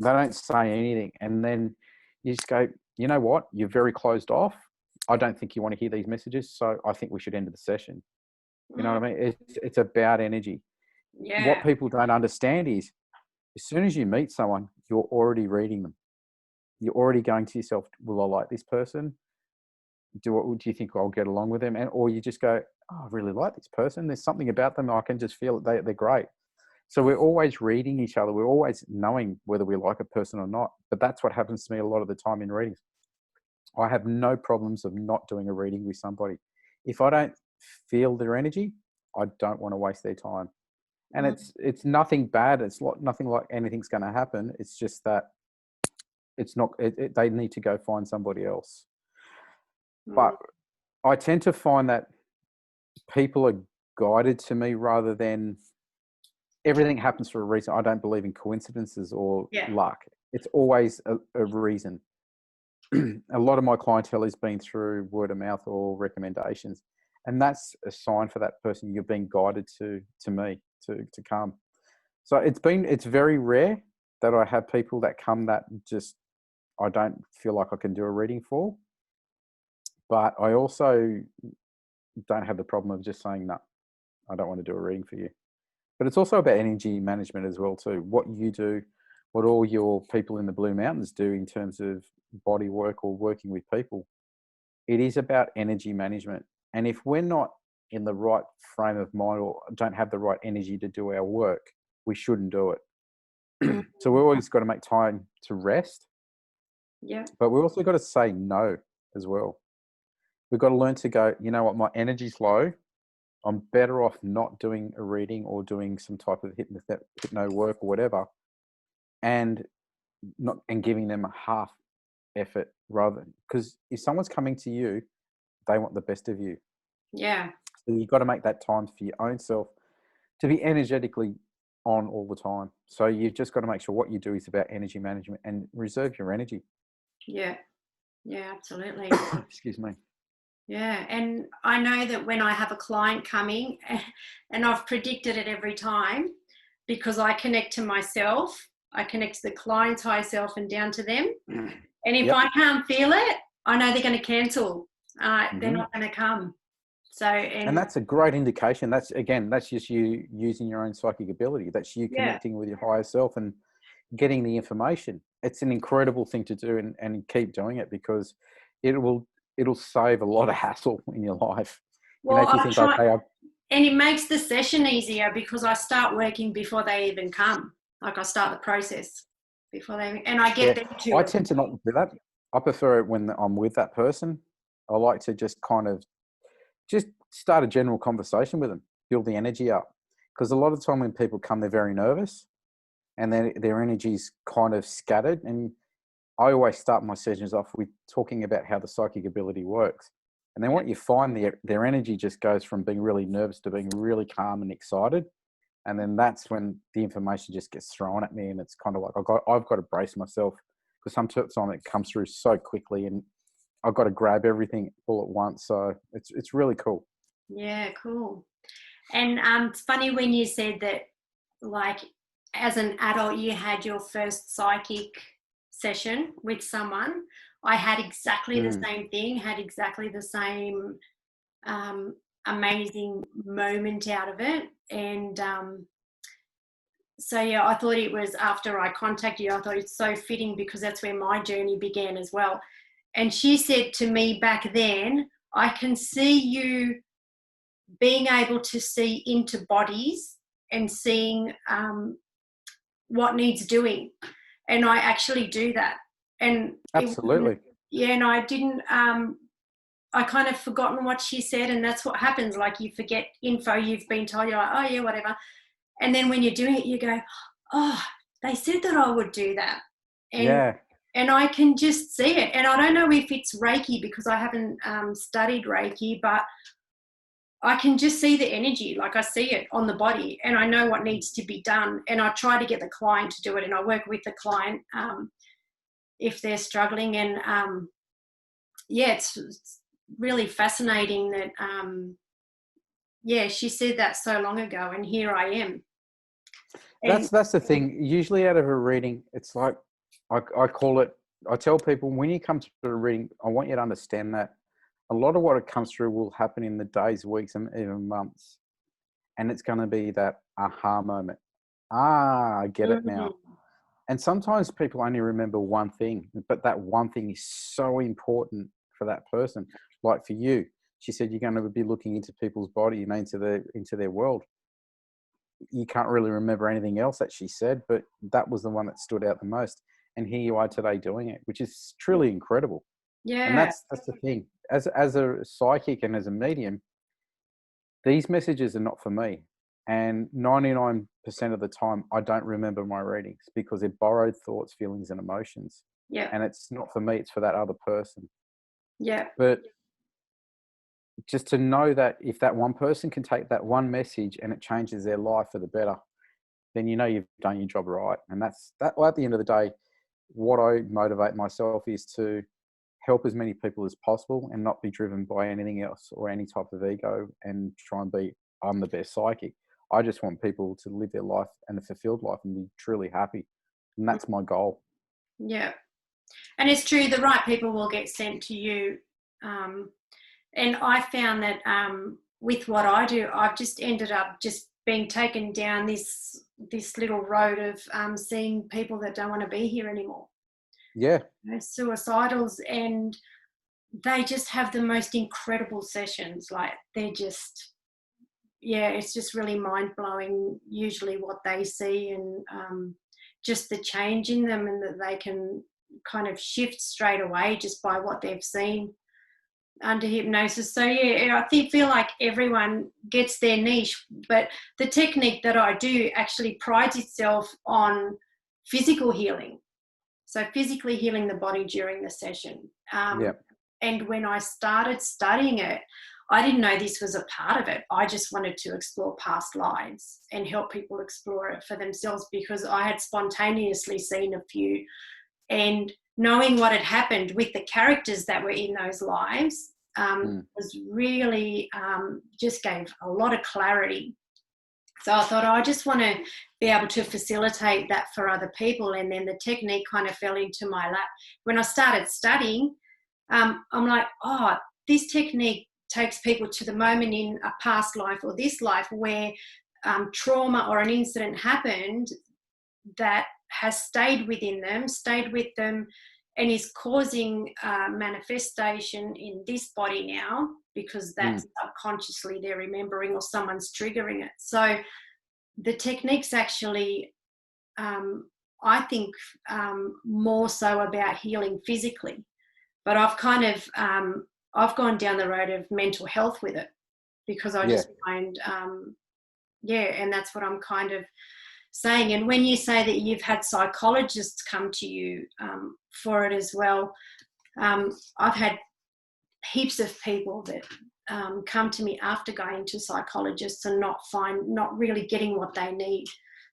they don't say anything. And then you just go, you know what? You're very closed off. I don't think you want to hear these messages, so I think we should end the session. You know what I mean? It's about energy. Yeah. What people don't understand is, as soon as you meet someone, you're already reading them. you're already going to yourself, will I like this person? Do you think I'll get along with them? Or you just go, oh, I really like this person. There's something about them. I can just feel it. They're great. So we're always reading each other. We're always knowing whether we like a person or not. But that's what happens to me a lot of the time in readings. I have no problems of not doing a reading with somebody. If I don't feel their energy, I don't want to waste their time. And it's nothing bad. It's nothing like anything's going to happen. It's just that it's not. They need to go find somebody else. But I tend to find that people are guided to me rather than everything happens for a reason. I don't believe in coincidences or luck. It's always a reason. A lot of my clientele has been through word of mouth or recommendations, and that's a sign for that person you're being guided to me to come. So it's very rare that I have people that come that just I don't feel like I can do a reading for. But I also don't have the problem of just saying, no, I don't want to do a reading for you. But it's also about energy management as well too. What you do, what all your people in the Blue Mountains do in terms of body work or working with people. It is about energy management. And if we're not in the right frame of mind or don't have the right energy to do our work, we shouldn't do it. So we've always got to make time to rest. Yeah. But we've also got to say no as well. We've got to learn to go, you know what, my energy's low. I'm better off not doing a reading or doing some type of hypno work or whatever, and giving them a half effort rather, because if someone's coming to you, they want the best of you. Yeah. So you've got to make that time for your own self to be energetically on all the time. So you've just got to make sure what you do is about energy management and reserve your energy. Yeah. Yeah, absolutely. Excuse me. Yeah, and I know that when I have a client coming, and I've predicted it every time, because I connect to myself, I connect to the client's higher self and down to them. And if I can't feel it, I know they're going to cancel. They're not going to come. So, and that's a great indication. That's just you using your own psychic ability. That's you connecting with your higher self and getting the information. It's an incredible thing to do, and keep doing it, because it'll save a lot of hassle in your life. Well, if you think, and it makes the session easier because I start working before they even come. Like I start the process before they, and I get them to. I tend to not do that. I prefer it when I'm with that person. I like to just kind of just start a general conversation with them, build the energy up. Because a lot of the time when people come, they're very nervous and their energy's kind of scattered. And I always start my sessions off with talking about how the psychic ability works. And then what you find, their energy just goes from being really nervous to being really calm and excited. And then that's when the information just gets thrown at me. And it's kind of like, I've got to brace myself, because sometimes it comes through so quickly and I've got to grab everything all at once. So it's really cool. Yeah, cool. And it's funny when you said that, like, as an adult, you had your first psychic session with someone. I had exactly the same thing, had exactly the same amazing moment out of it. And so, yeah, I thought it was after I contacted you, I thought it's so fitting because that's where my journey began as well. And she said to me back then, I can see you being able to see into bodies and seeing what needs doing. And I actually do that. And absolutely. And I didn't, I kind of forgotten what she said, and that's what happens. Like, you forget info you've been told, you're like, oh yeah, whatever. And then when you're doing it, you go, oh, they said that I would do that. And I can just see it. And I don't know if it's Reiki because I haven't studied Reiki, but I can just see the energy. Like, I see it on the body and I know what needs to be done. And I try to get the client to do it, and I work with the client if they're struggling. And it's really fascinating that, she said that so long ago, and here I am. And that's the thing. Usually out of a reading, it's like, I call it, I tell people, when you come to a reading, I want you to understand that a lot of what it comes through will happen in the days, weeks, and even months. And it's going to be that aha moment. I get it now. And sometimes people only remember one thing, but that one thing is so important for that person. Like for you, she said you're going to be looking into people's body, into their world. You can't really remember anything else that she said, but that was the one that stood out the most. And here you are today doing it, which is truly incredible. And Yeah. that's the thing. As a psychic and as a medium, these messages are not for me. And 99% of the time, I don't remember my readings because they're borrowed thoughts, feelings, and emotions. Yeah. And it's not for me, it's for that other person. Yeah. But just to know that if that one person can take that one message and it changes their life for the better, then you know you've done your job right. And that's that. Well, at the end of the day, what I motivate myself is to help as many people as possible and not be driven by anything else or any type of ego and try and be, I'm the best psychic. I just want people to live their life and a fulfilled life and be truly happy. And that's my goal. Yeah. And it's true, the right people will get sent to you. And I found that with what I do, I've just ended up just being taken down this little road of seeing people that don't want to be here anymore. Yeah. You know, suicidals, and they just have the most incredible sessions. Like they're just, yeah, it's just really mind blowing. Usually, what they see and just the change in them, and that they can kind of shift straight away just by what they've seen under hypnosis. So yeah, feel like everyone gets their niche, but the technique that I do actually prides itself on physical healing. So physically healing the body during the session. Yeah. And when I started studying it, I didn't know this was a part of it. I just wanted to explore past lives and help people explore it for themselves, because I had spontaneously seen a few, and knowing what had happened with the characters that were in those lives was really just gave a lot of clarity. So I thought, I just want to be able to facilitate that for other people. And then the technique kind of fell into my lap. When I started studying, I'm like, oh, this technique takes people to the moment in a past life or this life where trauma or an incident happened that has stayed with them and is causing manifestation in this body now, because that's subconsciously they're remembering or someone's triggering it. So the technique's actually, I think, more so about healing physically. But I've kind of, I've gone down the road of mental health with it, because I just find, and that's what I'm kind of saying. And when you say that you've had psychologists come to you for it as well, I've had heaps of people that come to me after going to psychologists and not really getting what they need.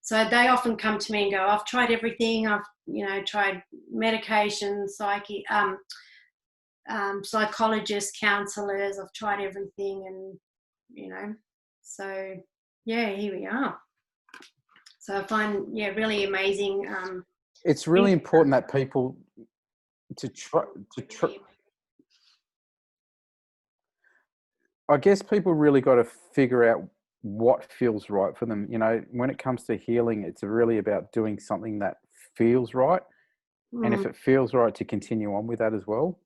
So they often come to me and go, I've tried everything. I've tried medication, psychologists, counselors. I've tried everything, and so yeah, here we are. So I find, really amazing. It's really important that people to try. I guess people really got to figure out what feels right for them. When it comes to healing, it's really about doing something that feels right. And if it feels right, to continue on with that as well.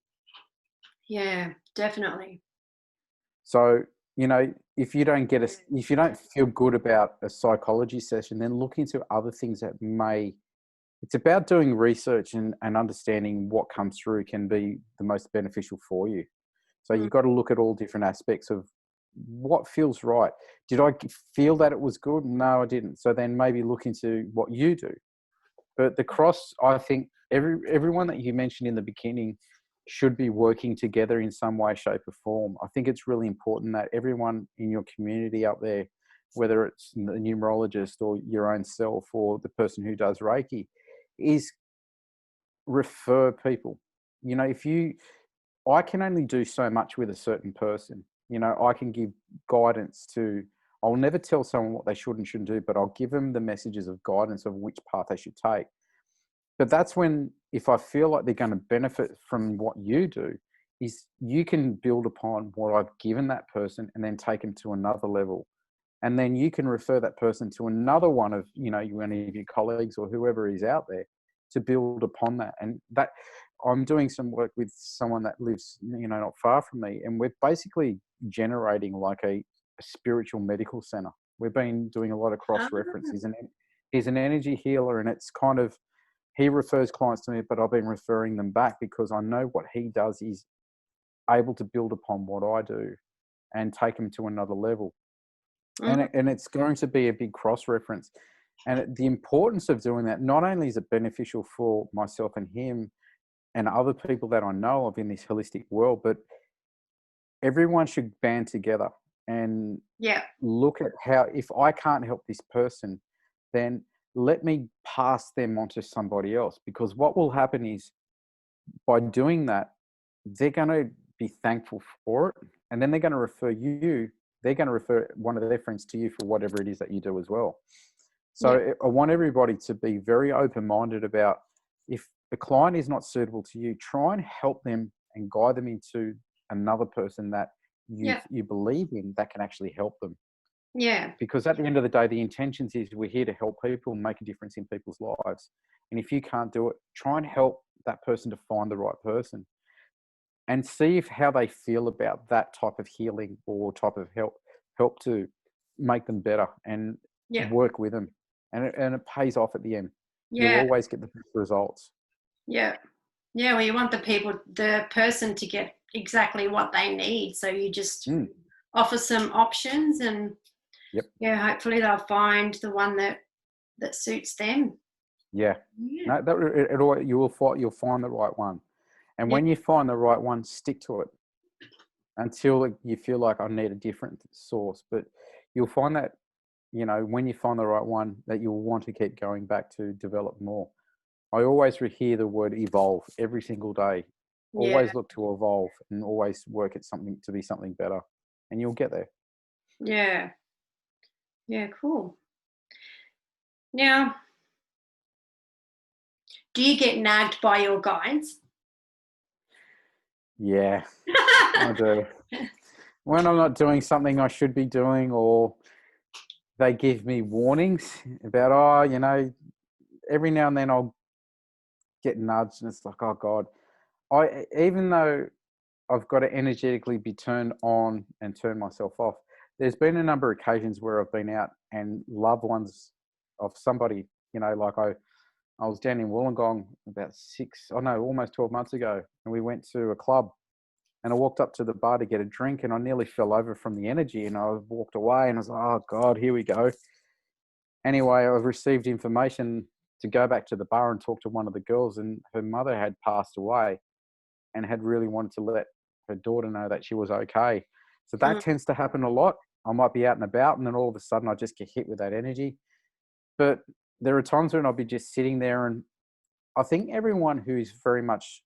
Yeah, definitely. So, if you don't feel good about a psychology session, then look into other things that it's about doing research and understanding what comes through can be the most beneficial for you. So you've got to look at all different aspects of what feels right. Did I feel that it was good? No, I didn't. So then maybe look into what you do. But the cross, I think everyone that you mentioned in the beginning should be working together in some way, shape or form. I think it's really important that everyone in your community out there, whether it's the numerologist or your own self or the person who does Reiki, is refer people. I can only do so much with a certain person. I can give guidance I'll never tell someone what they should and shouldn't do, but I'll give them the messages of guidance of which path they should take. But that's when, if I feel like they're going to benefit from what you do, is you can build upon what I've given that person and then take them to another level. And then you can refer that person to another one of, one of your colleagues or whoever is out there. to build upon that. And that I'm doing some work with someone that lives, not far from me, and we're basically generating like a spiritual medical center. We've been doing a lot of cross reference. He's an energy healer, and it's kind of, he refers clients to me, but I've been referring them back because I know what he does is able to build upon what I do and take him to another level. And it's going to be a big cross reference. And the importance of doing that, not only is it beneficial for myself and him and other people that I know of in this holistic world, but everyone should band together and look at how, if I can't help this person, then let me pass them on to somebody else. Because what will happen is, by doing that, they're going to be thankful for it. And then they're going to refer one of their friends to you for whatever it is that you do as well. So I want everybody to be very open-minded about, if the client is not suitable to you, try and help them and guide them into another person that you believe in that can actually help them. Yeah. Because at the end of the day, the intentions is we're here to help people and make a difference in people's lives. And if you can't do it, try and help that person to find the right person and see how they feel about that type of healing or type of help to make them better, and work with them. And it pays off at the end. You'll always get the best results. Yeah. Yeah, well, you want the person to get exactly what they need. So you just offer some options, and hopefully they'll find the one that suits them. Yeah. No, you'll find the right one. And when you find the right one, stick to it until you feel like I need a different source. But you'll find that, when you find the right one, that you'll want to keep going back to develop more. I always hear the word evolve every single day. Always look to evolve and always work at something to be something better, and you'll get there. Yeah. Yeah, cool. Now, do you get nagged by your guides? Yeah, I do. When I'm not doing something I should be doing, or they give me warnings about, every now and then I'll get nudged, and it's like, oh God. Even though I've got to energetically be turned on and turn myself off, there's been a number of occasions where I've been out and loved ones of somebody, like I was down in Wollongong about almost 12 months ago, and we went to a club, and I walked up to the bar to get a drink, and I nearly fell over from the energy, and I walked away, and I was like, oh God, here we go. Anyway, I've received information to go back to the bar and talk to one of the girls, and her mother had passed away and had really wanted to let her daughter know that she was okay. So that tends to happen a lot. I might be out and about, and then all of a sudden I just get hit with that energy. But there are times when I'll be just sitting there, and I think everyone who's very much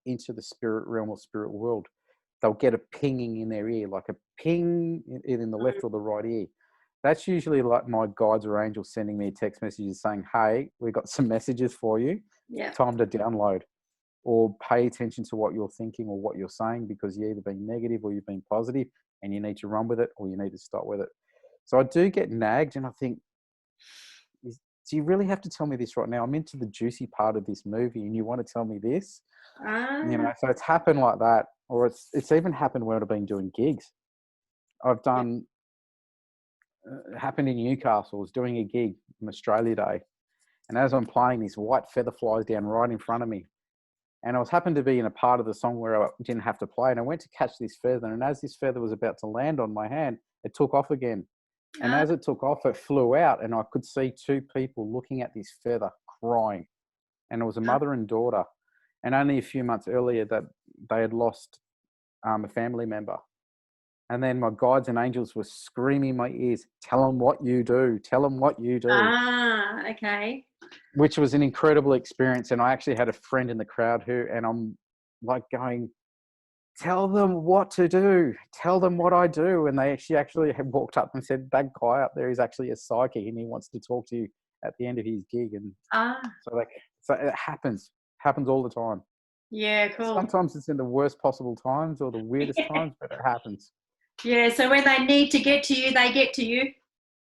into the spirit realm or spirit world, they'll get a pinging in their ear, like a ping in the left or the right ear. That's usually like my guides or angels sending me text messages saying, hey, we've got some messages for you. Yeah. Time to download, or pay attention to what you're thinking or what you're saying, because you're either being negative or you've been positive, and you need to run with it or you need to stop with it. So I do get nagged, and I think, do you really have to tell me this right now? I'm into the juicy part of this movie and you want to tell me this? So it's happened like that. Or it's even happened when I've been doing gigs. I've done, happened in Newcastle. I was doing a gig on Australia Day. And as I'm playing, this white feather flies down right in front of me. And I was happened to be in a part of the song where I didn't have to play. And I went to catch this feather. And as this feather was about to land on my hand, it took off again. And as it took off, it flew out, and I could see two people looking at this feather crying. And it was a mother and daughter. And only a few months earlier that they had lost a family member. And then my guides and angels were screaming in my ears, tell them what you do, tell them what you do. Okay. Which was an incredible experience. And I actually had a friend in the crowd and I'm like going, tell them what to do. Tell them what I do. And they actually had walked up and said, that guy up there is actually a psychic and he wants to talk to you at the end of his gig. And so it happens all the time. Yeah, cool. Sometimes it's in the worst possible times or the weirdest times, but it happens. Yeah, so when they need to get to you, they get to you.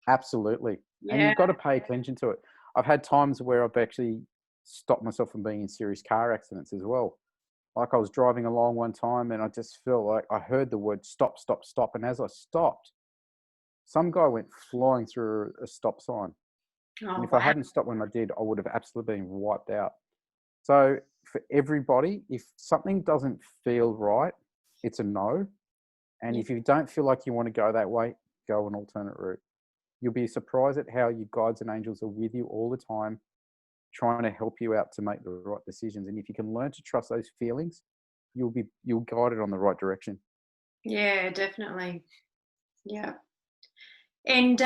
Absolutely. Yeah. And you've got to pay attention to it. I've had times where I've actually stop myself from being in serious car accidents as well. Like, I was driving along one time and I just felt like I heard the word stop, stop, stop. And as I stopped, some guy went flying through a stop sign. And Oh, if I wow. hadn't stopped when I did, I would have absolutely been wiped out. So for everybody, if something doesn't feel right, it's a no. And Yeah. if you don't feel like you want to go that way, go an alternate route. You'll be surprised at how your guides and angels are with you all the time, trying to help you out to make the right decisions. And if you can learn to trust those feelings, you'll guide it on the right direction. Yeah, definitely. Yeah. And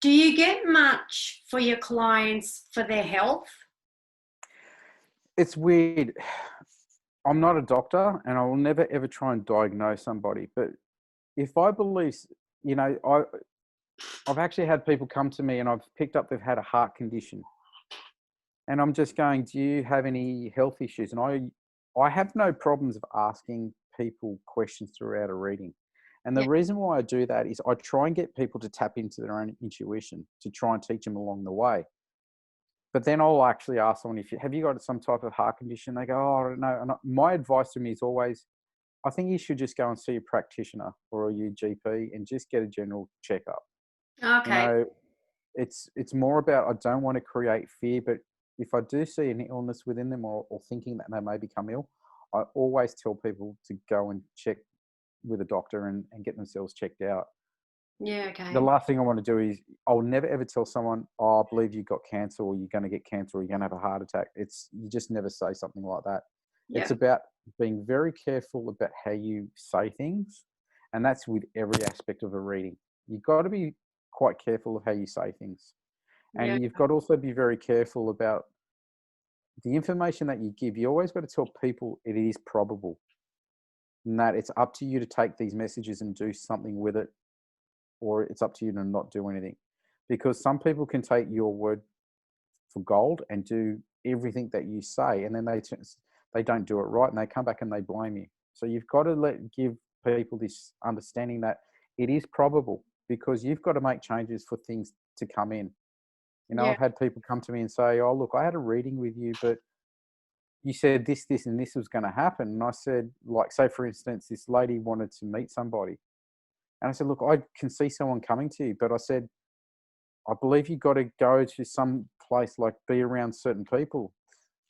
do you get much for your clients for their health? It's weird. I'm not a doctor and I will never ever try and diagnose somebody. But if I believe, you know, I've actually had people come to me and I've picked up they've had a heart condition. And I'm just going, do you have any health issues? And I have no problems of asking people questions throughout a reading. And the Yeah. reason why I do that is I try and get people to tap into their own intuition to try and teach them along the way. But then I'll actually ask someone, have you got some type of heart condition? They go, oh, I don't know. And my advice to me is always, I think you should just go and see a practitioner or your GP and just get a general checkup. You Okay. know, it's more about, I don't want to create fear, but if I do see an illness within them or thinking that they may become ill, I always tell people to go and check with a doctor and get themselves checked out. Yeah, The okay. last thing I want to do is, I'll never ever tell someone, oh, I believe you got cancer or you're going to get cancer or you're going to have a heart attack. You just never say something like that. It's Yeah. about being very careful about how you say things. And that's with every aspect of a reading. You've got to be quite careful of how you say things. Yeah. And you've got to also be very careful about the information that you give. You always got to tell people it is probable and that it's up to you to take these messages and do something with it, or it's up to you to not do anything. Because some people can take your word for gold and do everything that you say, and then they don't do it right and they come back and they blame you. So you've got to give people this understanding that it is probable, because you've got to make changes for things to come in. You know, Yeah. I've had people come to me and say, oh, look, I had a reading with you, but you said this, this, and this was going to happen. And I said, like, say, for instance, this lady wanted to meet somebody. And I said, look, I can see someone coming to you, but I said, I believe you got to go to some place, like be around certain people.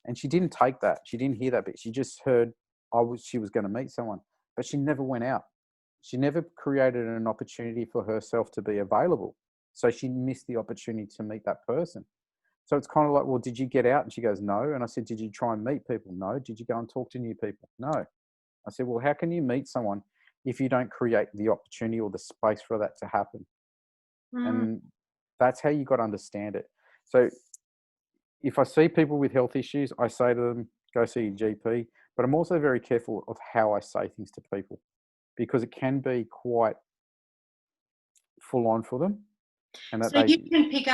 And she didn't take that. She didn't hear that bit. She just heard she was going to meet someone, but she never went out. She never created an opportunity for herself to be available. So she missed the opportunity to meet that person. So it's kind of like, well, did you get out? And she goes, no. And I said, did you try and meet people? No. Did you go and talk to new people? No. I said, well, how can you meet someone if you don't create the opportunity or the space for that to happen? Mm. And that's how you got to understand it. So if I see people with health issues, I say to them, go see your GP. But I'm also very careful of how I say things to people, because it can be quite full on for them. And that So they, you can pick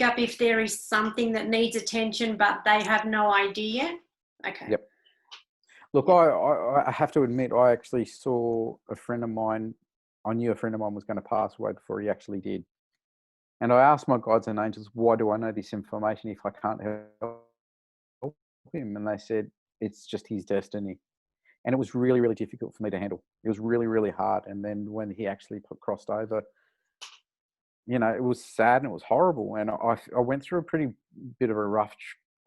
up if there is something that needs attention, but they have no idea. Okay. yep. Look, Yep. I have to admit, I actually saw a friend of mine. I knew a friend of mine was going to pass away before he actually did. And I asked my guides and angels, why do I know this information if I can't help him? And they said, it's just his destiny. And it was really, really difficult for me to handle. It was really, really hard. And then when he actually crossed over, you know, it was sad and it was horrible. And I went through a pretty bit of a rough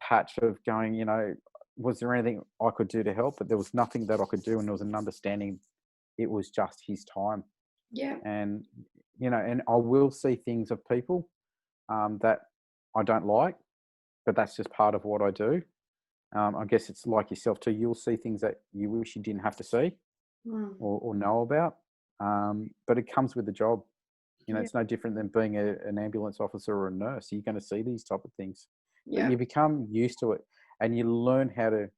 patch of going, you know, was there anything I could do to help? But there was nothing that I could do. And there was an understanding it was just his time. Yeah. And, you know, and I will see things of people that I don't like, but that's just part of what I do. I guess it's like yourself too. You'll see things that you wish you didn't have to see Mm. or know about, but it comes with the job. You know, Yeah. it's no different than being an ambulance officer or a nurse. You're going to see these type of things, but Yeah. you become used to it and you learn how to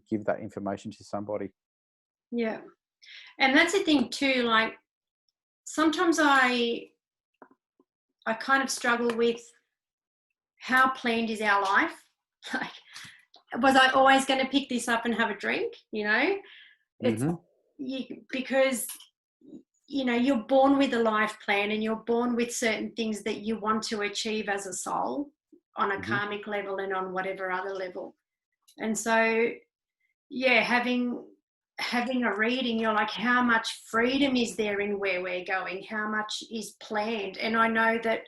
give that information to somebody. Yeah. And that's the thing too, like sometimes I kind of struggle with how planned is our life? Like, was I always going to pick this up and have a drink? You know, it's Hmm. because you're born with a life plan, and you're born with certain things that you want to achieve as a soul on a karmic level and on whatever other level. And so, yeah, having a reading, you're like, how much freedom is there in where we're going? How much is planned? And I know that,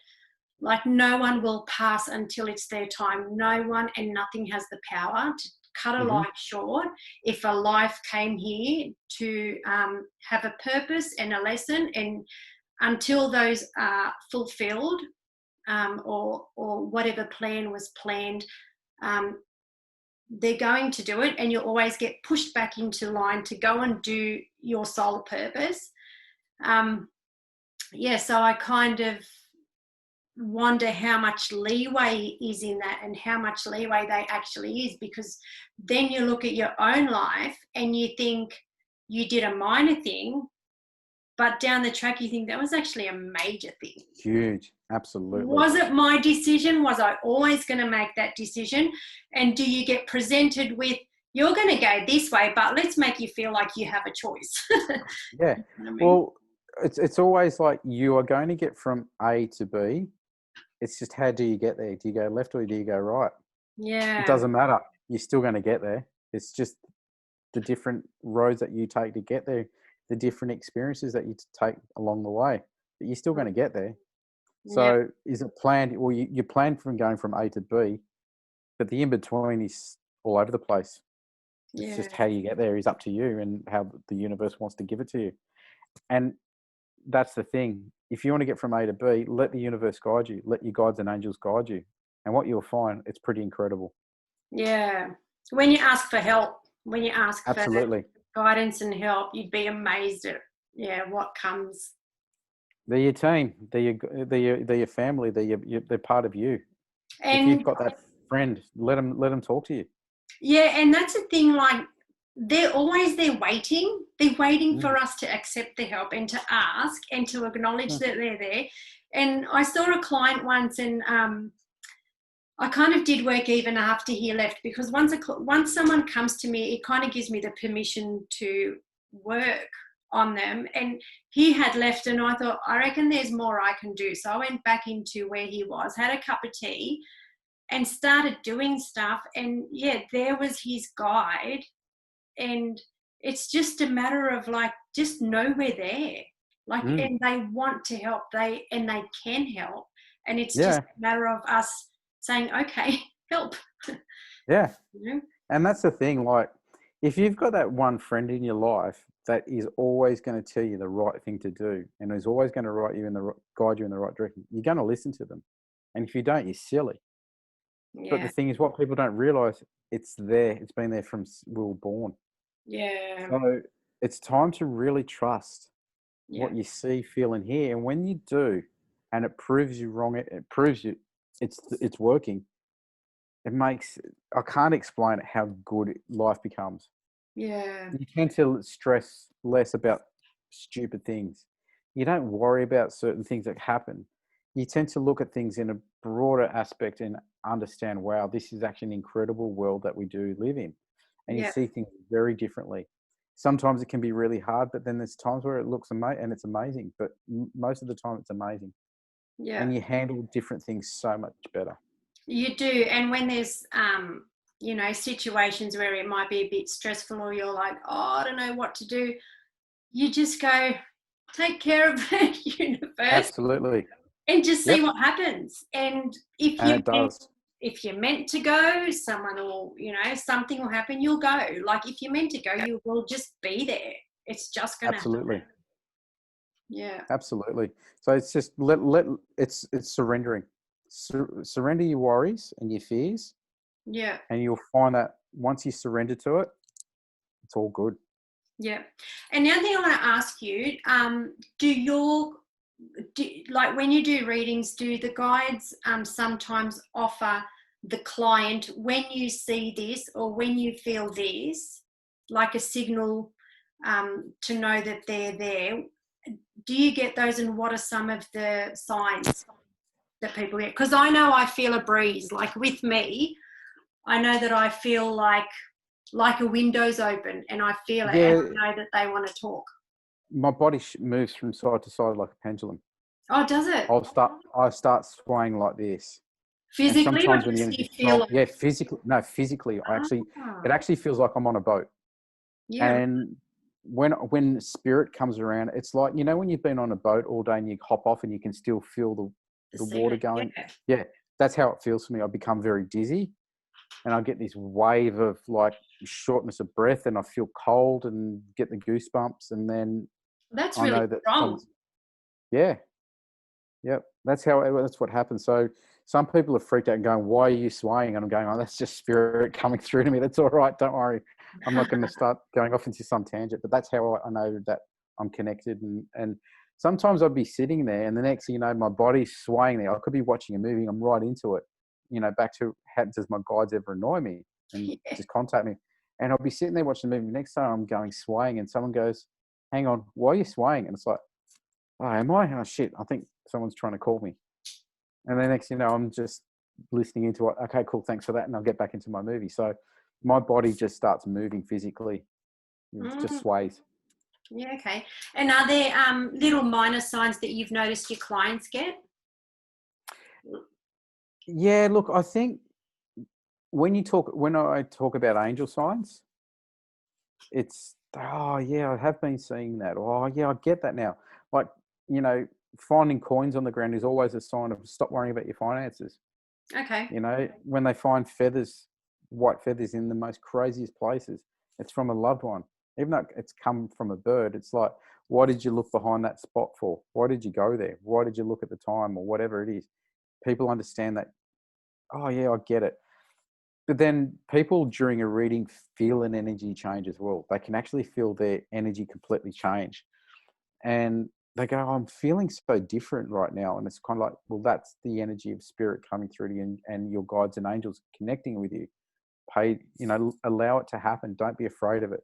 like, no one will pass until it's their time. No one and nothing has the power to cut a life short. If a life came here to have a purpose and a lesson, and until those are fulfilled, or whatever plan was planned, they're going to do it, and you'll always get pushed back into line to go and do your soul purpose. So I kind of wonder how much leeway is in that, and how much leeway they actually is, because then you look at your own life and you think you did a minor thing, but down the track you think that was actually a major thing. Huge. Absolutely. Was it my decision? Was I always going to make that decision? And do you get presented with, you're going to go this way, but let's make you feel like you have a choice? Yeah. You know what I mean? Well, it's always like, you are going to get from A to B. It's just, how do you get there? Do you go left or do you go right? Yeah. It doesn't matter. You're still going to get there. It's just the different roads that you take to get there, the different experiences that you take along the way, but you're still going to get there. So is it planned? Well, you plan from going from A to B, but the in-between is all over the place. It's just how you get there is up to you, and how the universe wants to give it to you. And that's the thing. If you want to get from A to B, let the universe guide you. Let your guides and angels guide you. And what you'll find, it's pretty incredible. Yeah. When you ask for help, when you ask Absolutely. for guidance and help, you'd be amazed at what comes. They're your team. They're your family. They're part of you. And if you've got that friend, let them talk to you. Yeah, and that's the thing, like, they're always there waiting. They're waiting for us to accept the help and to ask and to acknowledge that they're there. And I saw a client once, and I kind of did work even after he left, because once someone comes to me, it kind of gives me the permission to work on them. And he had left, and I thought, I reckon there's more I can do. So I went back into where he was, had a cup of tea, and started doing stuff. And there was his guide. And it's just a matter of, like, just know we're there, like, and they want to help, they can help, and it's just a matter of us saying, okay, help. Yeah. You know? And that's the thing, like, if you've got that one friend in your life that is always going to tell you the right thing to do, and is always going to guide you in the right direction, you're going to listen to them. And if you don't, you're silly. But the thing is, what people don't realize, it's there. It's been there from we were born. Yeah. So it's time to really trust what you see, feel, and hear. And when you do, and it proves you wrong, it proves you it's working. It makes, I can't explain it, how good life becomes. Yeah. You tend to stress less about stupid things. You don't worry about certain things that happen. You tend to look at things in a broader aspect and understand, wow, this is actually an incredible world that we do live in. And you see things very differently. Sometimes it can be really hard, but then there's times where it looks amazing and it's amazing. But most of the time it's amazing. Yeah. And you handle different things so much better. You do. And when there's, situations where it might be a bit stressful, or you're like, oh, I don't know what to do, you just go, take care of it, universe. Absolutely. And just see what happens. And if you're meant to go, someone will, something will happen, you'll go. Like, if you're meant to go, you will just be there. It's just going to happen. Yeah. Absolutely. So it's just it's surrendering. Surrender your worries and your fears. Yeah. And you'll find that once you surrender to it, it's all good. Yeah. And the other thing I want to ask you, like, when you do readings, do the guides sometimes offer the client, when you see this or when you feel this, like a signal to know that they're there? Do you get those, and what are some of the signs that people get? Because I know I feel a breeze. Like, with me, I know that I feel like a window's open, and I feel it, and I know that they want to talk. my body moves from side to side like a pendulum. Oh, does it? I start swaying like this. And Physically, or sometimes when the just you energy's feel strong, it? yeah, physically, no, physically, it Ah, actually feels like I'm on a boat. yeah, And when spirit comes around, it's like, when you've been on a boat all day and you hop off and you can still feel the the water ceiling. going. Yeah. Yeah, that's how it feels for me. I become very dizzy and I get this wave of like shortness of breath and I feel cold and get the goosebumps. And then That's I really know that strong. yeah, yep, that's what happens. So some people are freaked out and going, "Why are you swaying?" And I'm going, "Oh, that's just spirit coming through to me. That's all right. Don't worry. I'm not going to start going off into some tangent." But that's how I know that I'm connected. And sometimes I'd be sitting there, and the next thing you know, my body's swaying there. I could be watching a movie. I'm right into it. Back to how does my guides ever annoy me and Yeah. just contact me? And I'll be sitting there watching the movie. Next time I'm going swaying, and someone goes, "Hang on, why are you swaying?" And it's like, "Oh, am I? Oh shit! I think someone's trying to call me." And then next, I'm just listening into it. Okay, cool. Thanks for that. And I'll get back into my movie. So my body just starts moving physically. It just Mm, sways. yeah, okay. And are there little minor signs that you've noticed your clients get? Yeah, look, I think when I talk about angel signs, it's, oh yeah, I have been seeing that. Oh yeah, I get that now. Like, you know, finding coins on the ground is always a sign of stop worrying about your finances. Okay. When they find feathers, white feathers in the most craziest places, it's from a loved one. Even though it's come from a bird, it's like, why did you look behind that spot for? Why did you go there? Why did you look at the time or whatever it is? People understand that, oh, yeah, I get it. But then people during a reading feel an energy change as well. They can actually feel their energy completely change. And they go, oh, I'm feeling so different right now. And it's kind of like, well, that's the energy of spirit coming through to you and your guides and angels connecting with you. Allow it to happen. Don't be afraid of it.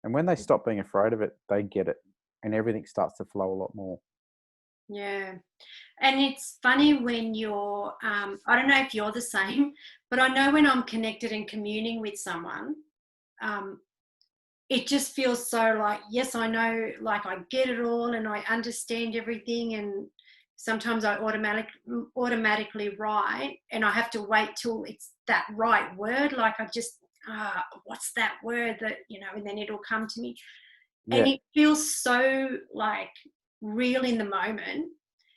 And when they stop being afraid of it, they get it. And everything starts to flow a lot more. Yeah. And it's funny when you're, I don't know if you're the same, but I know when I'm connected and communing with someone, um, it just feels so like, yes, I know, like I get it all and I understand everything. And sometimes I automatically write and I have to wait till it's that right word. Like I just, what's that word that, and then it'll come to me. And Yeah. it feels so like real in the moment.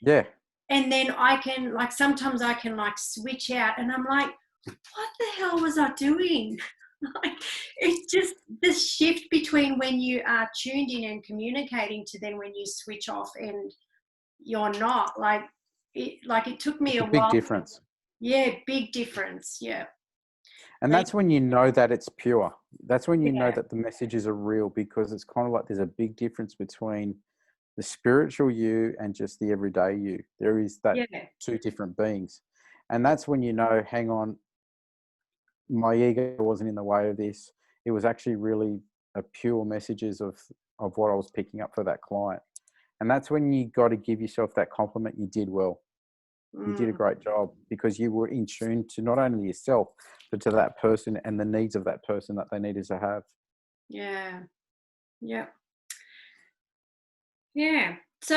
Yeah. And then I can like sometimes I can like switch out and I'm like, what the hell was I doing? Like it's just this shift between when you are tuned in and communicating to then when you switch off and you're not. It took me It's a a big while. difference. Yeah, big difference. Yeah. And So, that's when you know that it's pure. That's when you know yeah. that the messages are real, because it's kind of like there's a big difference between the spiritual you and just the everyday you. There is that Yeah. two different beings. And that's when you know, hang on, my ego wasn't in the way of this. It was actually really a pure messages of what I was picking up for that client. And that's when you got to give yourself that compliment. You did well. You did a Mm, great job, because you were in tune to not only yourself, but to that person and the needs of that person that they needed to have. yeah. Yeah. Yeah. So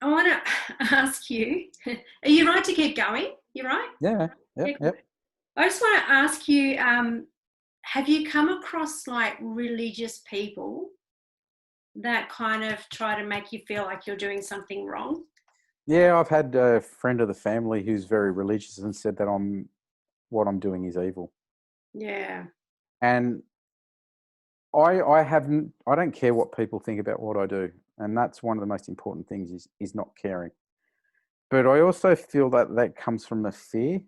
I want to ask you, are you right to keep going? You right? Yeah. Yeah. Yep. Yep. I just want to ask you, have you come across like religious people that kind of try to make you feel like you're doing something wrong? Yeah. I've had a friend of the family who's very religious and said that what I'm doing is evil. Yeah. And I don't care what people think about what I do. And that's one of the most important things is not caring. But I also feel that that comes from a fear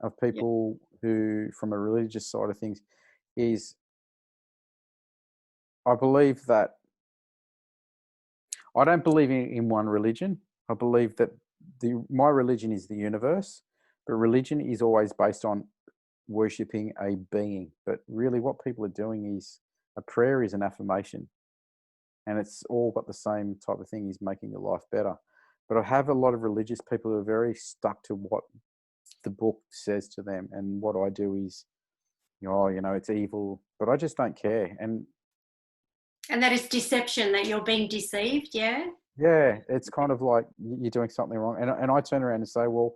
of Yeah. people who, from a religious side of things, is I believe that I don't believe in one religion. I believe that my religion is the universe, but religion is always based on worshipping a being. But really, what people are doing is a prayer is an affirmation, and it's all got the same type of thing: is making your life better. But I have a lot of religious people who are very stuck to what the book says to them, and what I do is, it's evil, but I just don't care. And And that is deception, that you're being deceived, yeah? Yeah, it's kind of like you're doing something wrong. And I turn around and say, well,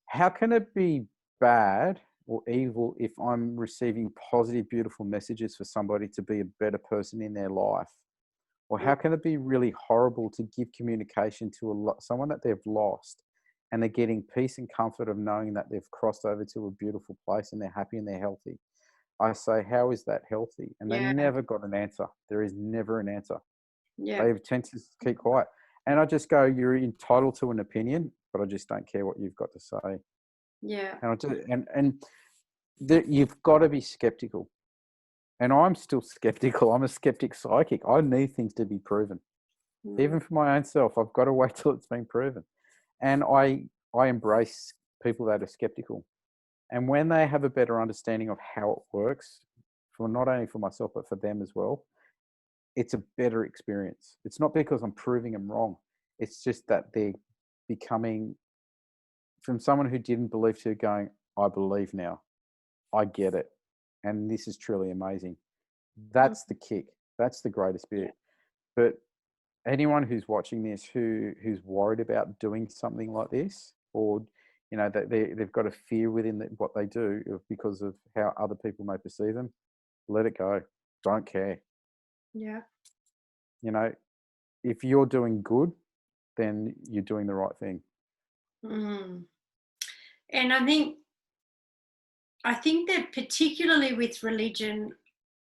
how can it be bad or evil if I'm receiving positive, beautiful messages for somebody to be a better person in their life? Or how can it be really horrible to give communication to someone that they've lost and they're getting peace and comfort of knowing that they've crossed over to a beautiful place and they're happy and they're healthy? I say, how is that healthy? And they Yeah, never got an answer. There is never an answer. yeah, They tend to keep quiet. And I just go, you're entitled to an opinion, but I just don't care what you've got to say. yeah. And I just, you've got to be skeptical. And I'm still skeptical. I'm a skeptic psychic. I need things to be proven. Mm. Even for my own self, I've got to wait till it's been proven. And I embrace people that are skeptical. And when they have a better understanding of how it works, for not only for myself, but for them as well, it's a better experience. It's not because I'm proving them wrong. It's just that they're becoming, from someone who didn't believe, to going, I believe now. I get it. And this is truly amazing. Mm. That's the kick. That's the greatest Yeah. bit. But anyone who's watching this who's worried about doing something like this, or that they've got a fear within what they do because of how other people may perceive them, let it go. Don't care. Yeah. You know, if you're doing good, then you're doing the right thing. Mm. And I think that particularly with religion,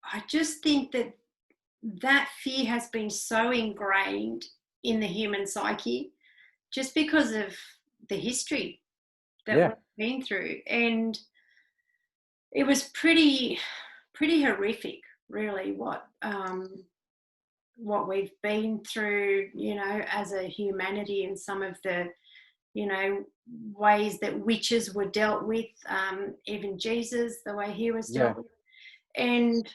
I just think that that fear has been so ingrained in the human psyche just because of the history that Yeah, we've been through. And it was pretty horrific, really, what we've been through, as a humanity, and some of the, ways that witches were dealt with, even Jesus, the way he was yeah, dealt with. And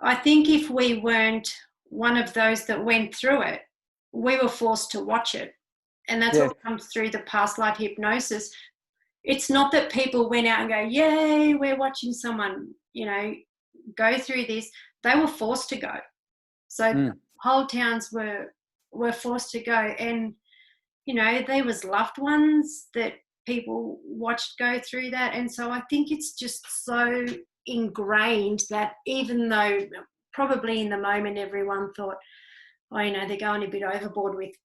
I think if we weren't one of those that went through it, we were forced to watch it. And that's yeah, what comes through the past life hypnosis. It's not that people went out and go, yay, we're watching someone, go through this. They were forced to go. So mm, whole towns were forced to go. And, there was loved ones that people watched go through that. And so I think it's just so ingrained that even though probably in the moment everyone thought, oh, they're going a bit overboard with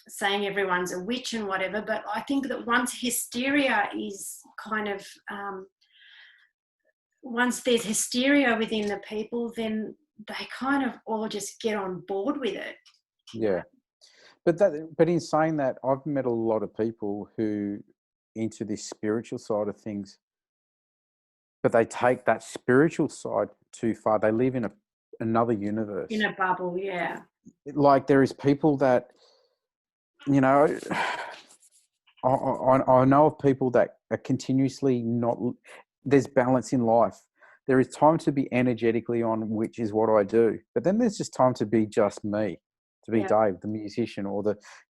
saying everyone's a witch and whatever. But I think that once hysteria is kind of, once there's hysteria within the people, then they kind of all just get on board with it. yeah. But in saying that, I've met a lot of people who into this spiritual side of things, but they take that spiritual side too far. They live in another In universe. a bubble, yeah. Like there is people that, you know, I know of people that are continuously not. There's balance in life. There is time to be energetically on, which is what I do. But then there's just time to be just me, to be Yeah. Dave, the musician, or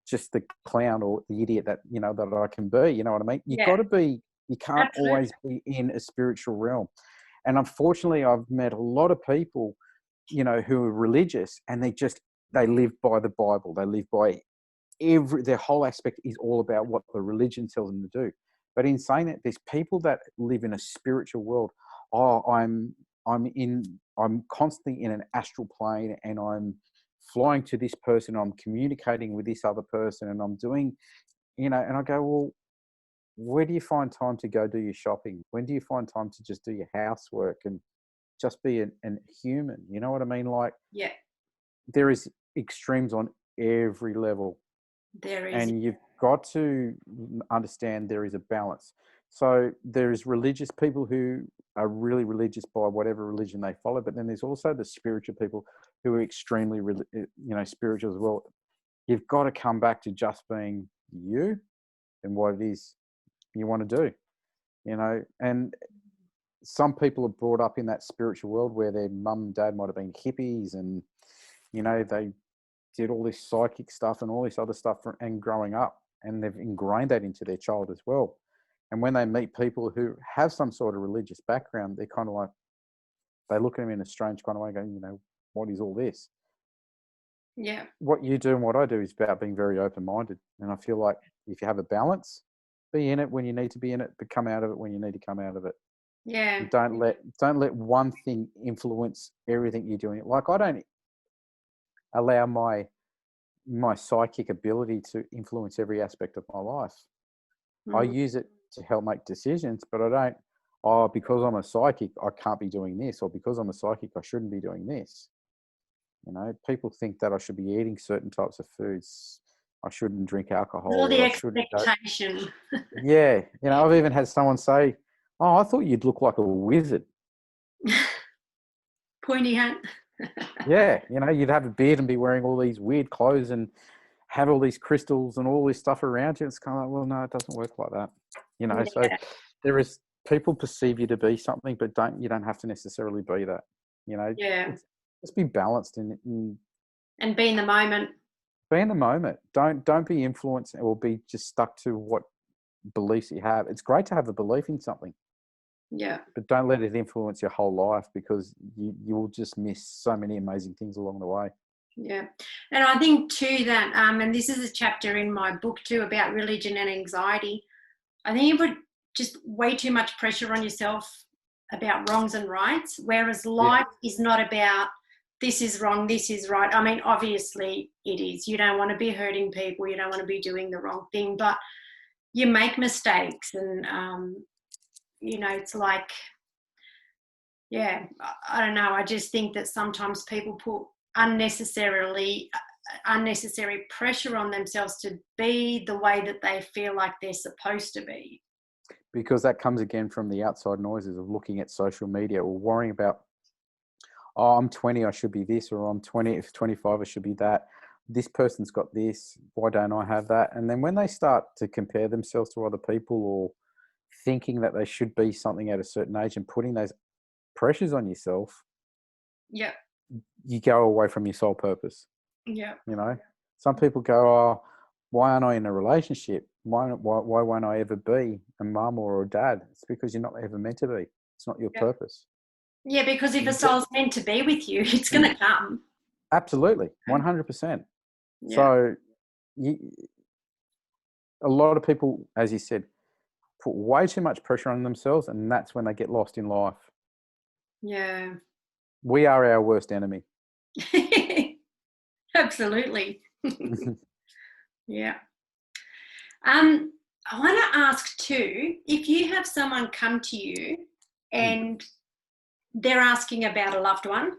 just the clown or the idiot that that I can be. You know what I mean? You Yeah, got to be. You can't absolutely. always be in a spiritual realm. And unfortunately, I've met a lot of people, who are religious, and they live by the Bible. They live by their whole aspect is all about what the religion tells them to do. But in saying that, there's people that live in a spiritual world. Oh, I'm constantly in an astral plane, and I'm flying to this person, I'm communicating with this other person, and I'm doing, and I go, well, where do you find time to go do your shopping? When do you find time to just do your housework and just be an human? You know what I mean? Like Yeah, there is extremes on every level, there is. and you've got to understand there is a balance. So there's religious people who are really religious by whatever religion they follow, but then there's also the spiritual people who are extremely spiritual as well. You've got to come back to just being you and what it is you want to do, and some people are brought up in that spiritual world where their mum and dad might have been hippies, and they did all this psychic stuff and all this other stuff and growing up, and they've ingrained that into their child as well. And when they meet people who have some sort of religious background, they're kind of like, they look at me in a strange kind of way, going, what is all this? Yeah. What you do and what I do is about being very open-minded. And I feel like if you have a balance, be in it when you need to be in it, but come out of it when you need to come out of it. Yeah. And don't let one thing influence everything you're doing. Like, I don't allow my psychic ability to influence every aspect of my life. I use it to help make decisions, but I don't, because I'm a psychic, I can't be doing this, or because I'm a psychic, I shouldn't be doing this. People think that I should be eating certain types of foods. I shouldn't drink alcohol. All the Or I shouldn't go. expectation. Yeah. I've even had someone say, "Oh, I thought you'd look like a wizard." Pointy hat. Yeah. You'd have a beard and be wearing all these weird clothes and have all these crystals and all this stuff around you. It's kind of like, well, no, it doesn't work like that. Yeah. So there is, people perceive you to be something, but you don't have to necessarily be that. Yeah. Just be balanced and be in the moment. be in the moment. Don't be influenced or be just stuck to what beliefs you have. It's great to have a belief in something, Yeah. but don't let it influence your whole life, because you will just miss so many amazing things along the way. Yeah. And I think too that, and this is a chapter in my book too about religion and anxiety, I think you put just way too much pressure on yourself about wrongs and rights, whereas life is not about this is wrong, this is right. I mean, obviously it is. You don't want to be hurting people. You don't want to be doing the wrong thing, but you make mistakes, and, it's like, yeah, I don't know. I just think that sometimes people put unnecessary pressure on themselves to be the way that they feel like they're supposed to be. Because that comes again from the outside noises of looking at social media or worrying about, oh, I'm 20, I should be this, or I'm 25, I should be that. This person's got this, why don't I have that? And then when they start to compare themselves to other people, or thinking that they should be something at a certain age and putting those pressures on yourself, Yeah. you go away from your sole purpose. Yeah. Some people go, oh, why aren't I in a relationship? Why won't I ever be a mum or a dad? It's because you're not ever meant to be. It's not your purpose. Yeah, because if a soul's meant to be with you, it's going to come. Absolutely, 100%. Yeah. So a lot of people, as you said, put way too much pressure on themselves, and that's when they get lost in life. Yeah. We are our worst enemy. Absolutely. Yeah. I want to ask too, if you have someone come to you and they're asking about a loved one,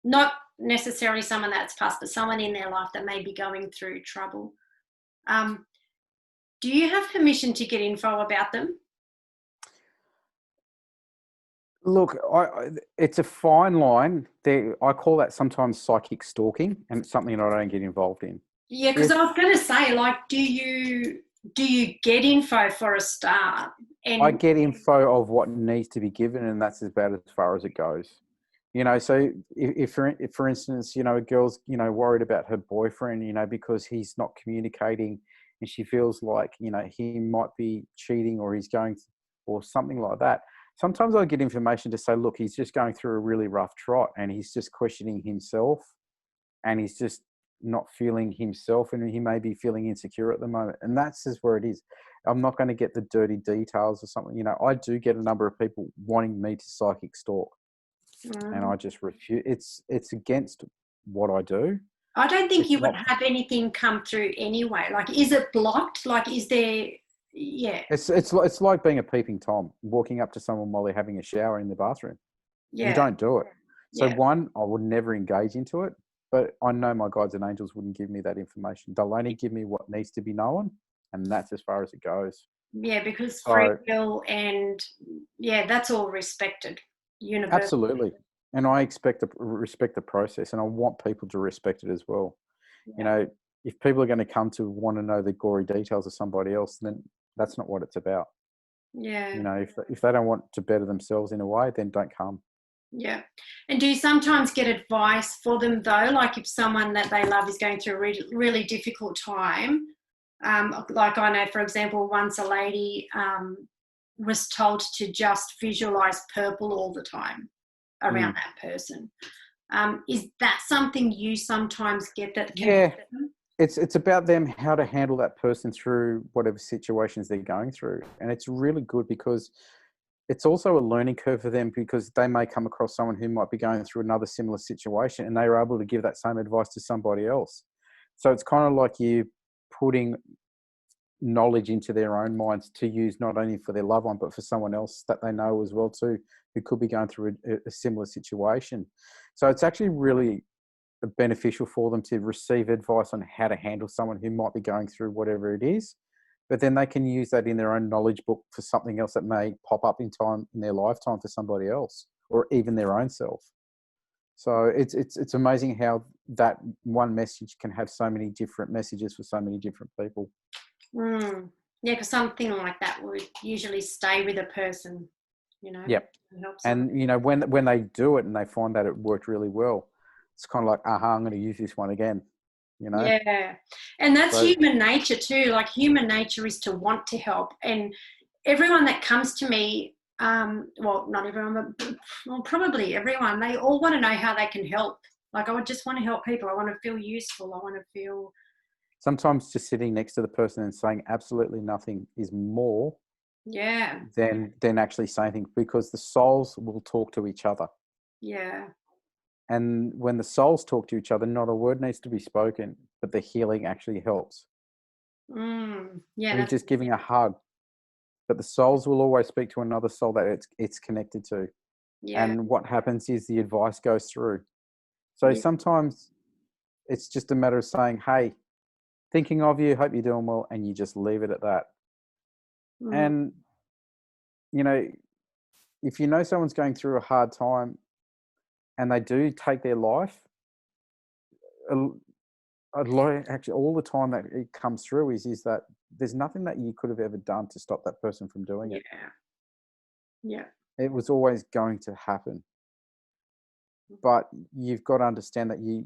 not necessarily someone that's passed, but someone in their life that may be going through trouble, do you have permission to get info about them? Look, it's a fine line. I call that sometimes psychic stalking, and it's something that I don't get involved in. Yeah, because I was going to say, like, do you get info for a start? And I get info of what needs to be given, and that's about as far as it goes. So if for instance, a girl's, worried about her boyfriend, because he's not communicating, and she feels like, he might be cheating, or he's going, or something like that. Sometimes I get information to say, look, he's just going through a really rough trot, and he's just questioning himself, and he's just not feeling himself, and he may be feeling insecure at the moment. And that's just where it is. I'm not going to get the dirty details or something. I do get a number of people wanting me to psychic stalk, and I just refuse. It's against what I do. I don't think you would have anything come through anyway. Like, is it blocked? Like, is there... Yeah. It's like being a peeping Tom, walking up to someone while they're having a shower in the bathroom. Yeah. You don't do it. So one, I would never engage into it, but I know my guides and angels wouldn't give me that information. They'll only give me what needs to be known, and that's as far as it goes. Yeah, because free will and that's all respected. Universally. Absolutely. And I respect the process, and I want people to respect it as well. Yeah. If people are going to come to want to know the gory details of somebody else, then that's not what it's about. Yeah. If they don't want to better themselves in a way, then don't come. Yeah. And do you sometimes get advice for them though? Like if someone that they love is going through a really difficult time, like I know, for example, once a lady was told to just visualize purple all the time. around that person. Is that something you sometimes get that can Yeah. help them? It's about them, how to handle that person through whatever situations they're going through. And it's really good because it's also a learning curve for them, because they may come across someone who might be going through another similar situation and they are able to give that same advice to somebody else. So it's kind of like you putting knowledge into their own minds to use not only for their loved one, but for someone else that they know as well too, who could be going through a similar situation. So it's actually really beneficial for them to receive advice on how to handle someone who might be going through whatever it is, but then they can use that in their own knowledge book for something else that may pop up in time in their lifetime for somebody else, or even their own self. So it's amazing how that one message can have so many different messages for so many different people. Yeah, because something like that would usually stay with a person, Yep. and helps them. And when they do it and they find that it worked really well, it's kind of like, I'm going to use this one again. Yeah, and that's So, human nature too. Like, human nature is to want to help, and everyone that comes to me, well, not everyone, but probably everyone, they all want to know how they can help. Like, I would just want to help people. I want to feel useful. I want to feel. sometimes just sitting next to the person and saying absolutely nothing is more Yeah, than actually saying things, because the souls will talk to each other. yeah, And when the souls talk to each other, not a word needs to be spoken, but the healing actually helps. yeah. We're That's just giving a hug, but the souls will always speak to another soul that it's connected to. yeah, And what happens is the advice goes through. So yeah. sometimes it's just a matter of saying, hey, thinking of you, hope you're doing well, and you just leave it at that. Mm. And, you know, if you know someone's going through a hard time and they do take their life, actually all the time that it comes through is that there's nothing that you could have ever done to stop that person from doing Yeah, it. yeah, It was always going to happen. But you've got to understand that you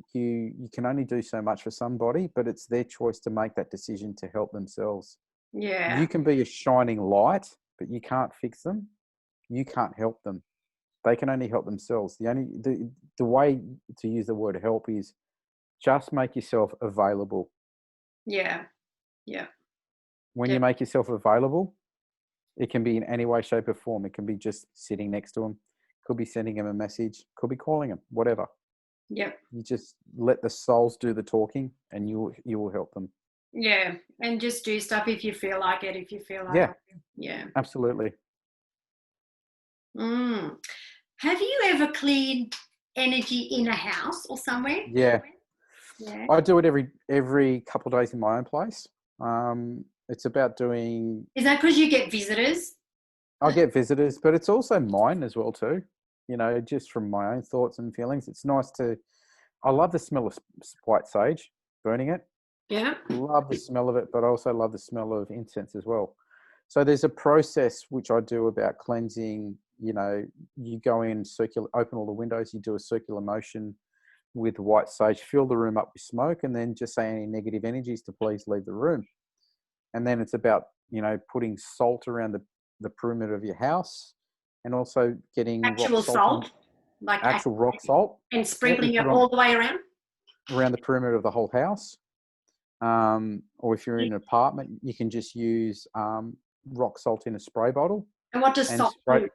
can only do so much for somebody, but it's their choice to make that decision to help themselves. yeah, You can be a shining light, but you can't fix them. You can't help them. They can only help themselves. The way to use the word help is just make yourself available. yeah, yeah. When you make yourself available, it can be in any way, shape, or form. It can be just sitting next to them, could be sending them a message, could be calling them, whatever. Yep. You just let the souls do the talking, and you will help them. Yeah, and just do stuff if you feel like it. If you feel like Yeah, it. Yeah. absolutely. Have you ever cleared energy in a house or somewhere? Yeah, Yeah. I do it every couple of days in my own place. It's about doing. Is that because you get visitors? I get visitors, but it's also mine as well too. Just from my own thoughts and feelings. It's nice to. I love the smell of white sage, burning it. Yeah. Love the smell of it, but I also love the smell of incense as well. So there's a process which I do about cleansing. You go in, open all the windows, you do a circular motion with white sage, fill the room up with smoke, and then just say any negative energies to please leave the room. And then it's about, putting salt around the perimeter of your house, and also getting rock Actual salt salt, like actual rock salt. and Yeah, you sprinkling it put it on all the way around. around the perimeter of the whole house. Or if you're in an apartment, you can just use rock salt in a spray bottle And what does and salt spray. do?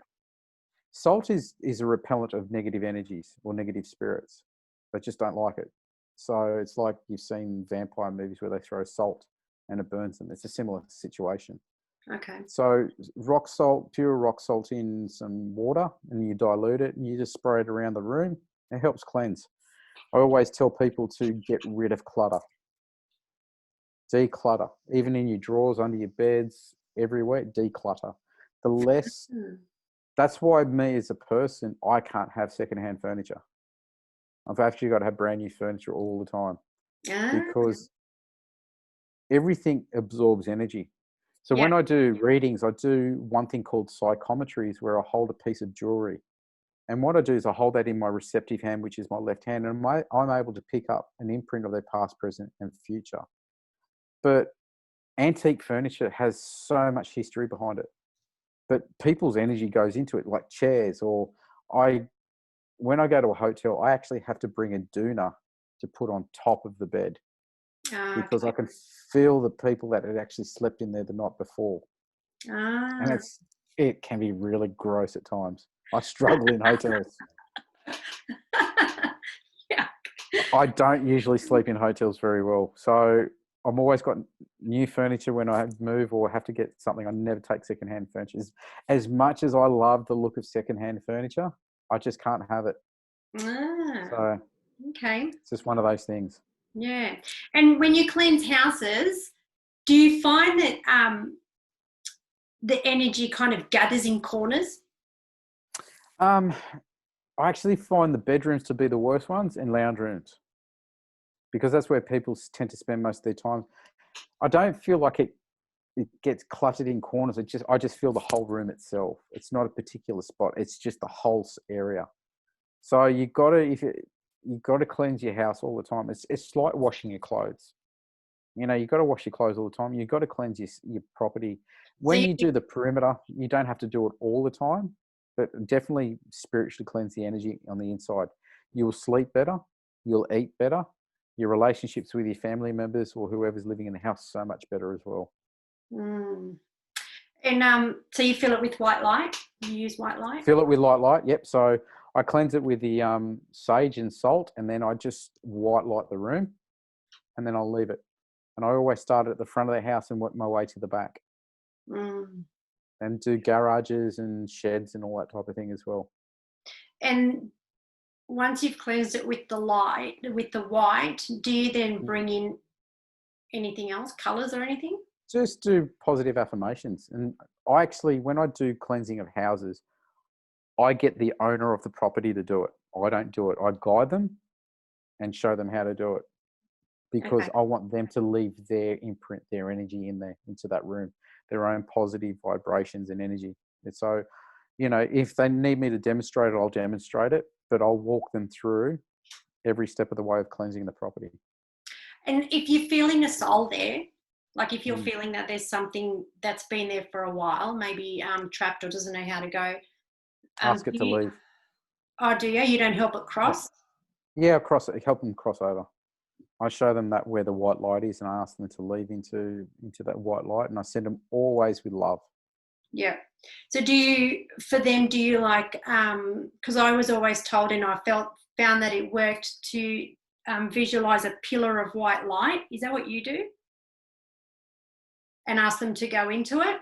Salt is a repellent of negative energies or negative spirits. They just don't like it. So it's like you've seen vampire movies where they throw salt and it burns them. It's a similar situation. Okay. So rock salt, pure rock salt in some water, and you dilute it and you just spray it around the room. It helps cleanse. I always tell people to get rid of clutter. Declutter, even in your drawers, under your beds, everywhere, declutter. The less, that's why me as a person, I can't have secondhand furniture. I've actually got to have brand new furniture all the time, because everything absorbs energy. So Yeah. when I do readings, I do one thing called psychometries, where I hold a piece of jewelry. And what I do is I hold that in my receptive hand, which is my left hand, and I'm able to pick up an imprint of their past, present, and future. But antique furniture has so much history behind it, but people's energy goes into it, like chairs. Or when I go to a hotel, I actually have to bring a doona to put on top of the bed because Okay. I can feel the people that had actually slept in there the night before. And Ah. it can be really gross at times. I struggle in hotels. Yeah. I don't usually sleep in hotels very well. So I'm always got new furniture when I move or have to get something. I never take secondhand furniture. As much as I love the look of secondhand furniture, I just can't have it. Ah, So okay. it's just one of those things. Yeah. And when you cleanse houses, do you find that the energy kind of gathers in corners? I actually find the bedrooms to be the worst ones and lounge rooms because that's where people tend to spend most of their time. I don't feel like it gets cluttered in corners. I just feel the whole room itself. It's not a particular spot. It's just the whole area. So you got to cleanse your house all the time. It's like washing your clothes. You know, you got to wash your clothes all the time. You got to cleanse your property. So When you do the perimeter, you don't have to do it all the time, but definitely spiritually cleanse the energy on the inside. You will sleep better. You'll eat better. Your relationships with your family members or whoever's living in the house so much better as well. mm. And so you fill it with white light? You use white light? Fill it with light. Yep. So I cleanse it with the sage and salt, and then I just white light the room, and then I'll leave it. And I always start at the front of the house and work my way to the back, Mm. and do garages and sheds and all that type of thing as well. And once you've cleansed it with the light, with the white, do you then bring in anything else, colors or anything? Just do positive affirmations. And I actually, when I do cleansing of houses, I get the owner of the property to do it. I don't do it. I guide them and show them how to do it because Okay. I want them to leave their imprint, their energy in there, into that room, their own positive vibrations and energy. And so, you know, if they need me to demonstrate it, I'll demonstrate it, but I'll walk them through every step of the way of cleansing the property. And if you're feeling a soul there, like if you're Mm. feeling that there's something that's been there for a while, maybe trapped or doesn't know how to go, Ask it do to you, leave. oh, do you? You don't help it Yeah. cross? Yeah, help them cross over. I show them that where the white light is, and I ask them to leave into that white light, and I send them always with love. Yeah. So do you, for them, do you like, because I was always told and I found that it worked to visualize a pillar of white light. Is that what you do? And ask them to go into it?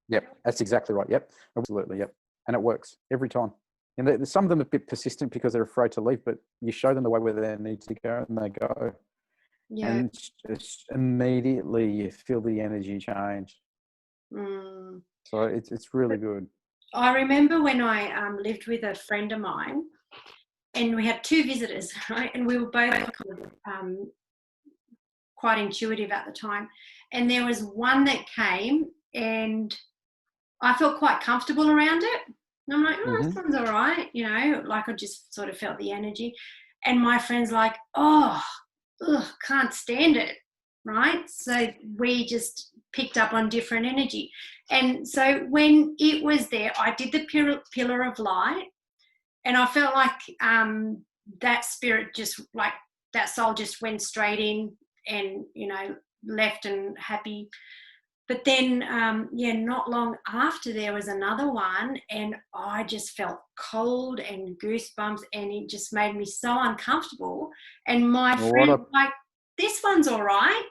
Yep, that's exactly right. Yep, absolutely. Yep, and it works every time. And some of them are a bit persistent because they're afraid to leave, but you show them the way where they need to go, and they go. Yeah. And just immediately you feel the energy change. Mm. So it's really good. I remember when I lived with a friend of mine, and we had two visitors, right? And we were both kind of, quite intuitive at the time. And there was one that came, and I felt quite comfortable around it. And I'm like, oh, this Hmm. one's all right, you know, like I just sort of felt the energy. And my friend's like, oh, ugh, can't stand it, right? So we just picked up on different energy. And so when it was there, I did the pillar of light, and I felt like that spirit just, like that soul just went straight in and, you know, left and happy. But then, not long after, there was another one, and I just felt cold and goosebumps, and it just made me so uncomfortable. And my Well, what friend I was like, this one's all right.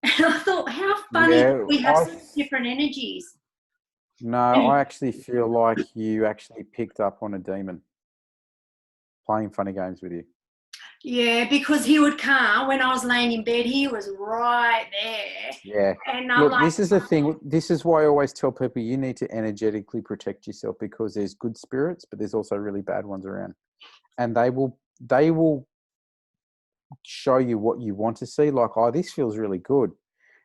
And I thought, how funny yeah we have I such different energies. no, I actually feel like you actually picked up on a demon playing funny games with you. Yeah, because he would come when I was laying in bed, he was right there. Yeah. And I'm Look, like, this is the thing. This is why I always tell people you need to energetically protect yourself because there's good spirits, but there's also really bad ones around. And they will show you what you want to see, like, oh, this feels really good.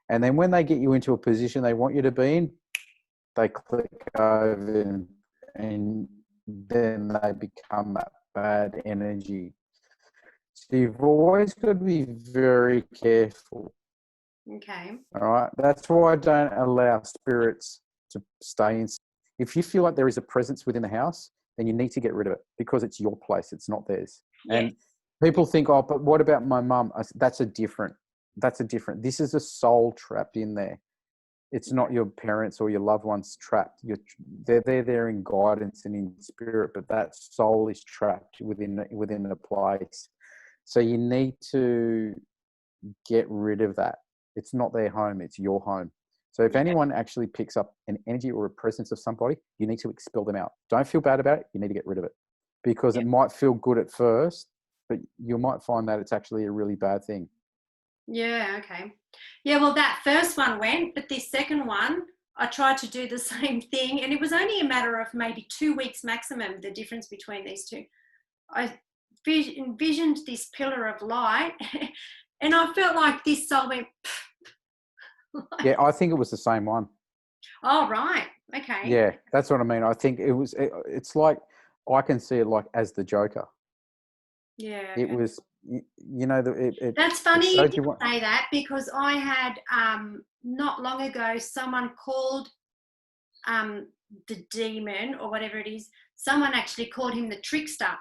And then when they get you into a position they want you to be in, they click over and then they become that bad energy. So you've always got to be very careful. okay. All right. That's why I don't allow spirits to stay in. If you feel like there is a presence within the house, then you need to get rid of it because it's your place. It's not theirs. Yes. And people think, oh, but what about my mum? That's a different. This is a soul trapped in there. It's not your parents or your loved ones trapped. They're there in guidance and in spirit, but that soul is trapped within a place. So you need to get rid of that. It's not their home, it's your home. So if anyone actually picks up an energy or a presence of somebody, you need to expel them out. Don't feel bad about it. You need to get rid of it because it might feel good at first, but you might find that it's actually a really bad thing. Yeah, okay. Yeah, well, that first one went, but this second one, I tried to do the same thing, and it was only a matter of maybe 2 weeks maximum, the difference between these two. I envisioned this pillar of light, and I felt like this soul went. Yeah, I think it was the same one. Oh, right. Okay. Yeah, that's what I mean. I think it's like, I can see it like as the Joker. Yeah. It Okay. was, That's funny you showed did you what. say that, because I had not long ago someone called the demon or whatever it is. Someone actually called him the trickster.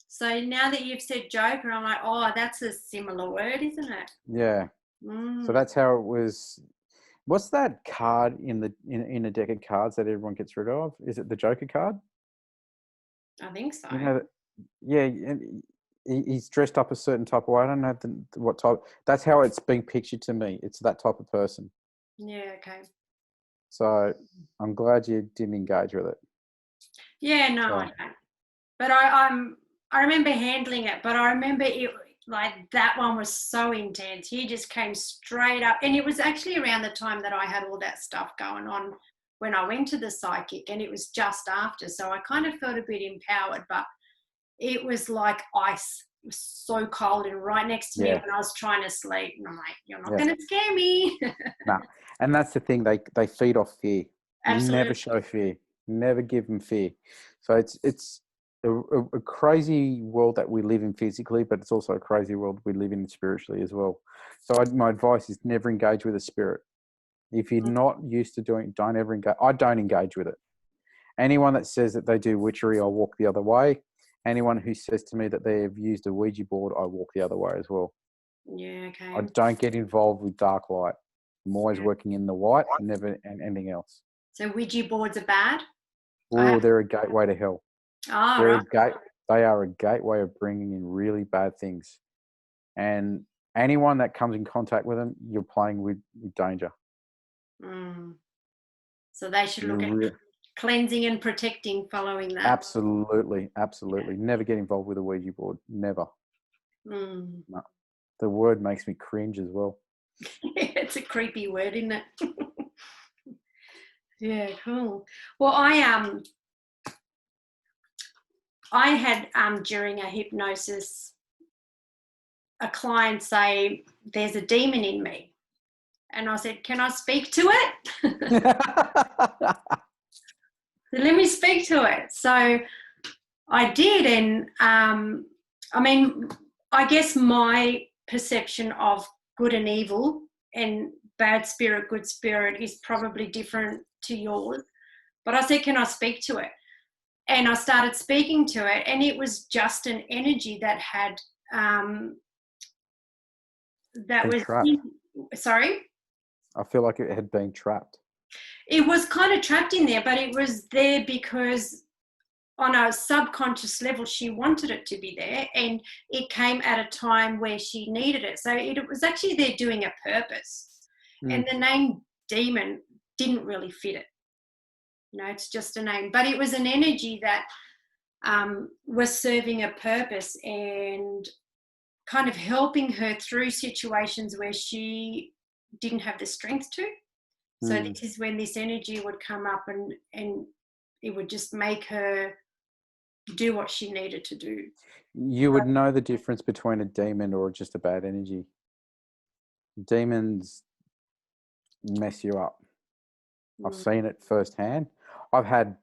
So now that you've said Joker, I'm like, oh, that's a similar word, isn't it? Yeah. So that's how it was. What's that card in a deck of cards that everyone gets rid of? Is it the Joker card? I think so. You know, yeah, and he's dressed up a certain type of way. I don't know what type. That's how it's being pictured to me. It's that type of person. Yeah, okay. So I'm glad you didn't engage with it. Yeah, no, So, I don't. But I remember handling it, but I remember it, like, that one was so intense. He just came straight up, and it was actually around the time that I had all that stuff going on when I went to the psychic, and it was just after, so I kind of felt a bit empowered, but it was like ice. It was so cold and right next to me when I was trying to sleep, and I'm like, you're not going to scare me. No. And that's the thing, they feed off fear. Absolutely. Never show fear. Never give them fear. So it's a crazy world that we live in physically, but it's also a crazy world we live in spiritually as well. So my advice is never engage with a spirit. If you're not used to doing it, don't ever engage. I don't engage with it. Anyone that says that they do witchery, I walk the other way. Anyone who says to me that they have used a Ouija board, I walk the other way as well. Yeah, okay. I don't get involved with dark light. I'm always working in the white and never and anything else. So Ouija boards are bad? Oh, they're a gateway to hell. Oh, right. They are a gateway of bringing in really bad things. And anyone that comes in contact with them, you're playing with danger. So they should look at cleansing and protecting following that. Absolutely. Never get involved with a Ouija board. Never. No. The word makes me cringe as well. It's a creepy word, isn't it? Yeah, cool. Well, I had during a hypnosis a client say, there's a demon in me. And I said, can I speak to it? Let me speak to it. So I did. And I mean, I guess my perception of good and evil and bad spirit, good spirit is probably different to yours. But I said, can I speak to it? And I started speaking to it, and it was just an energy that had trapped. Sorry? I feel like it had been trapped. It was kind of trapped in there, but it was there because on a subconscious level, she wanted it to be there, and it came at a time where she needed it. So it was actually there doing a purpose. And the name demon didn't really fit it. You know, it's just a name. But it was an energy that was serving a purpose and kind of helping her through situations where she didn't have the strength to. So this is when this energy would come up and it would just make her do what she needed to do. You would know the difference between a demon or just a bad energy. Demons mess you up. I've seen it firsthand. I've had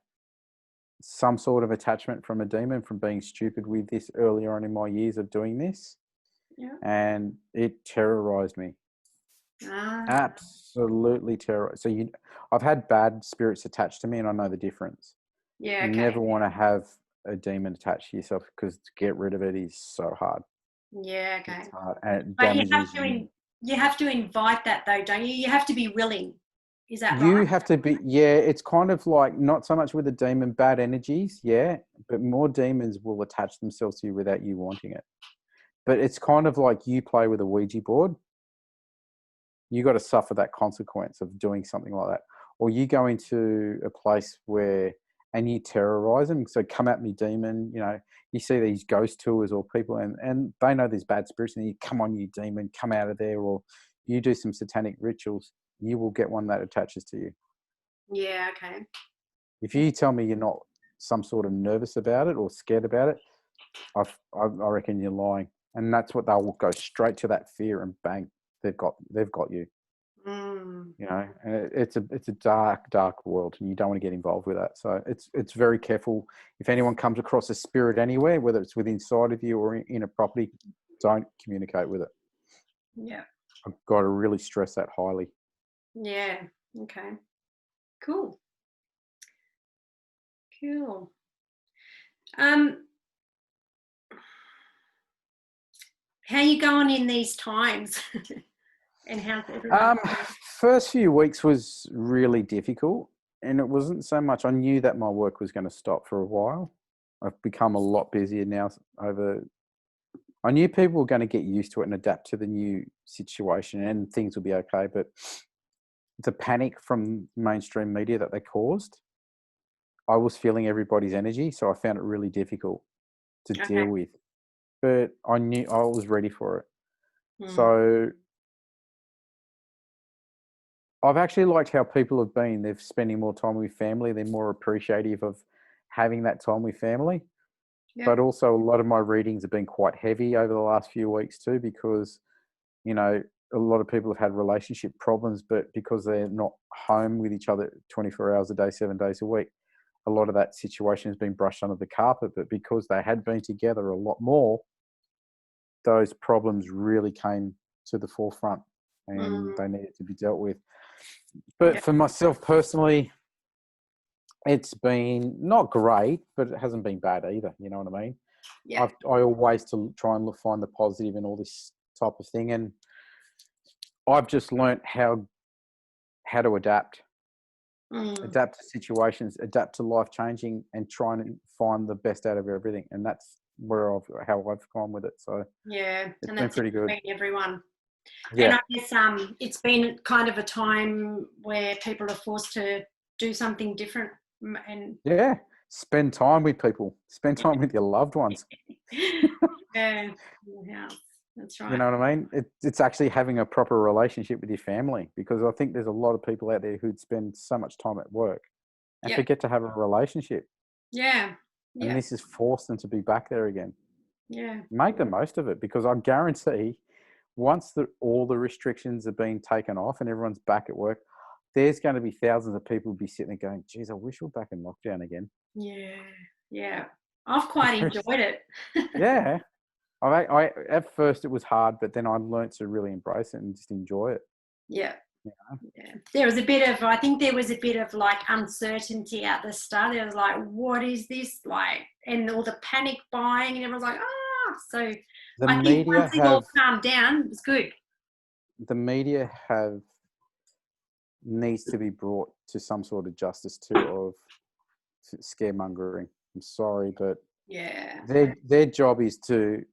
some sort of attachment from a demon from being stupid with this earlier on in my years of doing this. Yeah. And it terrorized me. Ah, Absolutely terrible. So I've had bad spirits attached to me, and I know the difference. yeah, You okay. never want to have a demon attached to yourself, because to get rid of it is so hard. Yeah, It's okay. hard, and it But damages you. you have to invite that though, don't you? You have to be willing. Is that You right? have to be, yeah, it's kind of like, not so much with the demon, bad energies, yeah, but more demons will attach themselves to you without you wanting it. But it's kind of like you play with a Ouija board, you got to suffer that consequence of doing something like that. Or you go into a place where, and you terrorize them. So, come at me, demon. You see these ghost tours or people, and they know there's bad spirits, and you come on, you demon, come out of there. Or you do some satanic rituals, you will get one that attaches to you. Yeah, okay. If you tell me you're not some sort of nervous about it or scared about it, I reckon you're lying. And that's what, they will go straight to that fear, and bang, they've got you. Mm. And it's a dark world, and you don't want to get involved with that. So it's very careful. If anyone comes across a spirit anywhere, whether it's within inside of you or in a property, don't communicate with it. Yeah. I've got to really stress that highly. Yeah. Okay. Cool. Cool. Um, how you going in these times? And how's everyone Um, doing? First few weeks was really difficult, and it wasn't so much. I knew that my work was going to stop for a while. I've become a lot busier now. I knew people were going to get used to it and adapt to the new situation, and things will be okay. But the panic from mainstream media that they caused, I was feeling everybody's energy, so I found it really difficult to deal Okay. with. But I knew I was ready for it. Mm. So I've actually liked how people have been. They're spending more time with family. They're more appreciative of having that time with family. Yeah. But also, a lot of my readings have been quite heavy over the last few weeks too, because, a lot of people have had relationship problems, but because they're not home with each other 24 hours a day, 7 days a week, a lot of that situation has been brushed under the carpet. But because they had been together a lot more, those problems really came to the forefront, and Mm. they needed to be dealt with. Yeah. But for myself personally, it's been not great, but it hasn't been bad either. You know what I mean? Yeah. I always to try and find the positive in all this type of thing, and I've just learnt how to Mm. adapt to situations, adapt to life changing, and try and find the best out of everything. And that's how I've gone with it. So Yeah. it's And been that's pretty good. been everyone. And Yeah, I guess it's been kind of a time where people are forced to do something different. And yeah. Spend time with people. Spend time with your loved ones. yeah, yeah, that's You right. know what I mean? It's actually having a proper relationship with your family, because I think there's a lot of people out there who'd spend so much time at work and Yeah, forget to have a relationship. yeah, And yeah, this has forced them to be back there again. yeah, Make the most of it, because I guarantee once all the restrictions are being taken off and everyone's back at work, there's going to be thousands of people be sitting there going, geez, I wish we were back in lockdown again. yeah, yeah. I've quite enjoyed it. Yeah. I at first it was hard, but then I learned to really embrace it and just enjoy it. Yeah, You know? yeah. There was a bit of, I think there was a bit of like uncertainty at the start. There was like, what is this like? And all the panic buying, and everyone's like, ah. So The I think media once it all have calmed down, it was good. the media have needs to be brought to some sort of justice too, of scaremongering. I'm sorry, but Yeah, their job is to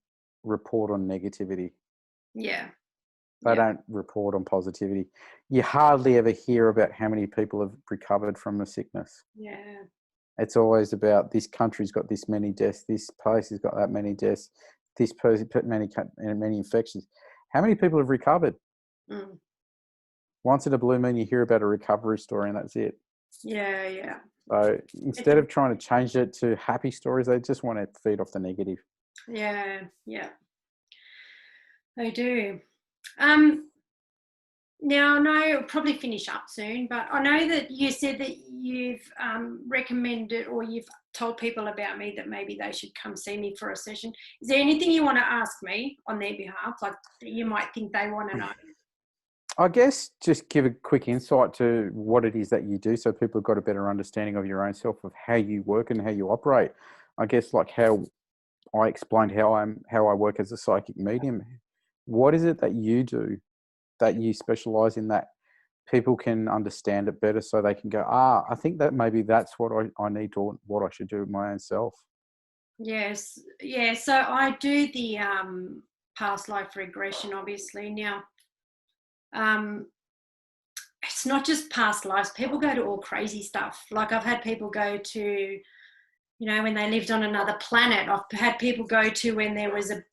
report on negativity. yeah, They yeah, don't report on positivity. You hardly ever hear about how many people have recovered from the sickness. yeah. It's always about, this country's got this many deaths, this place has got that many deaths, this person put many infections. How many people have recovered? Mm. Once in a blue moon, you hear about a recovery story, and that's it. Yeah, yeah. So It's instead of trying to change it to happy stories, they just want to feed off the negative. yeah, yeah. I do. Um, Now, I know it'll probably finish up soon, but I know that you said that you've recommended, or you've told people about me that maybe they should come see me for a session. Is there anything you want to ask me on their behalf, like that you might think they want to know? I guess just give a quick insight to what it is that you do so people have got a better understanding of your own self, of how you work and how you operate. I guess like how I explained how I work as a psychic medium. What is it that you do that you specialize in that people can understand it better so they can go, I think that maybe that's what I need to, what I should do with my own self. Yes. Yeah. So I do the past life regression, obviously. Now, it's not just past lives. People go to all crazy stuff. Like I've had people go to, when they lived on another planet. I've had people go to when there was a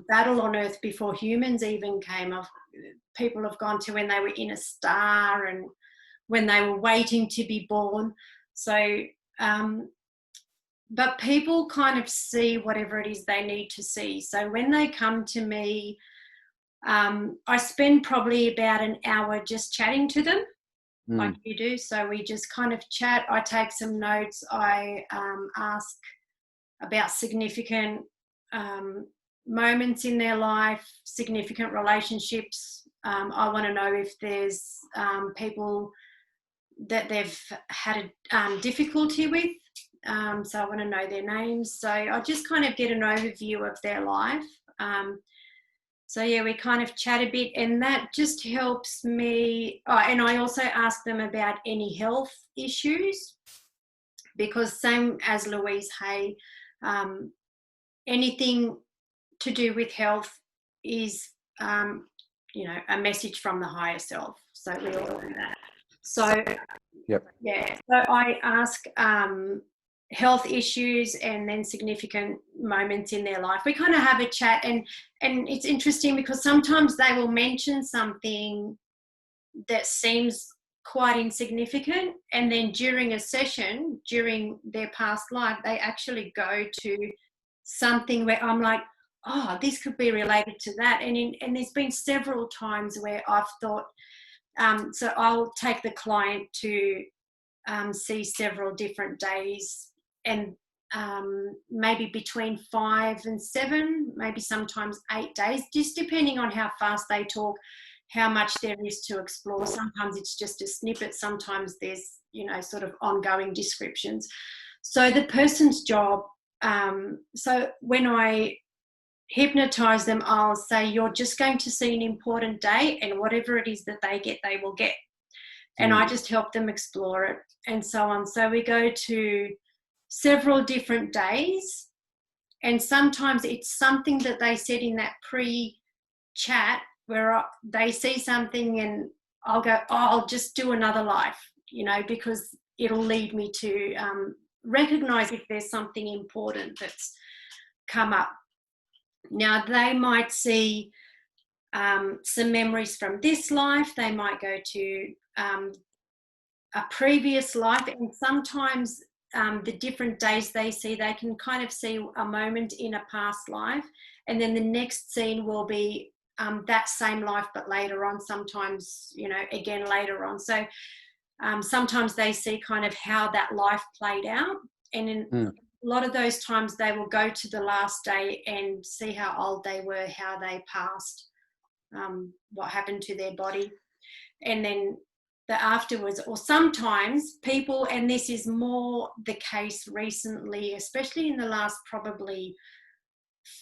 battle on Earth before humans even came. People have gone to when they were in a star and when they were waiting to be born. So, but people kind of see whatever it is they need to see. So when they come to me, I spend probably about an hour just chatting to them, like you do. So we just kind of chat. I take some notes. I ask about significant moments in their life, significant relationships. I want to know if there's people that they've had a difficulty with. So I want to know their names. So I just kind of get an overview of their life. So yeah, we kind of chat a bit, and that just helps me. Oh, and I also ask them about any health issues, because same as Louise Hay, anything to do with health is, a message from the higher self. So we all know that. So Yep. yeah, so I ask health issues and then significant moments in their life. We kind of have a chat, and it's interesting because sometimes they will mention something that seems quite insignificant, and then during a session, during their past life, they actually go to something where I'm like, oh, this could be related to that. And there's been several times where I've thought, so I'll take the client to see several different days, and maybe between 5 and 7, maybe sometimes 8 days, just depending on how fast they talk, how much there is to explore. Sometimes it's just a snippet, sometimes there's, sort of ongoing descriptions. So the person's job, so when I hypnotize them, I'll say, you're just going to see an important day, and whatever it is that they get, they will get. And I just help them explore it and so on. So we go to several different days, and sometimes it's something that they said in that pre-chat where they see something and I'll go, I'll just do another life, because it'll lead me to recognize if there's something important that's come up. Now, they might see some memories from this life. They might go to a previous life, and sometimes the different days they see, they can kind of see a moment in a past life, and then the next scene will be that same life but later on, sometimes again later on. So sometimes they see kind of how that life played out, and in a lot of those times they will go to the last day and see how old they were, how they passed, what happened to their body, and then the afterwards. Or sometimes people, and this is more the case recently, especially in the last probably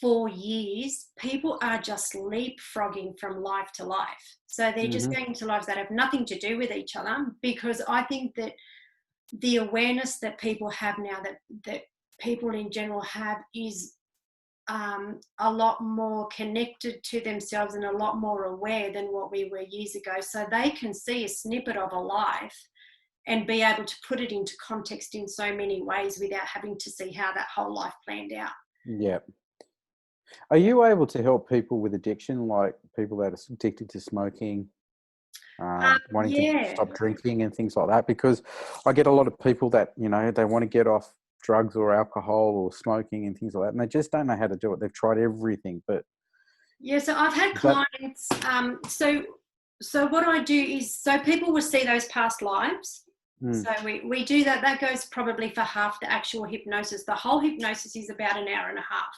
4 years, people are just leapfrogging from life to life. So they're just going to lives that have nothing to do with each other, because I think that the awareness that people have now, that people in general have, is a lot more connected to themselves and a lot more aware than what we were years ago. So they can see a snippet of a life and be able to put it into context in so many ways without having to see how that whole life planned out. Yeah. Are you able to help people with addiction, like people that are addicted to smoking, wanting to stop drinking and things like that? Because I get a lot of people that, they want to get off drugs or alcohol or smoking and things like that, and they just don't know how to do it. They've tried everything, but so I've had clients. So what I do is, so people will see those past lives. So we do that goes probably for half the actual hypnosis. The whole hypnosis is about an hour and a half.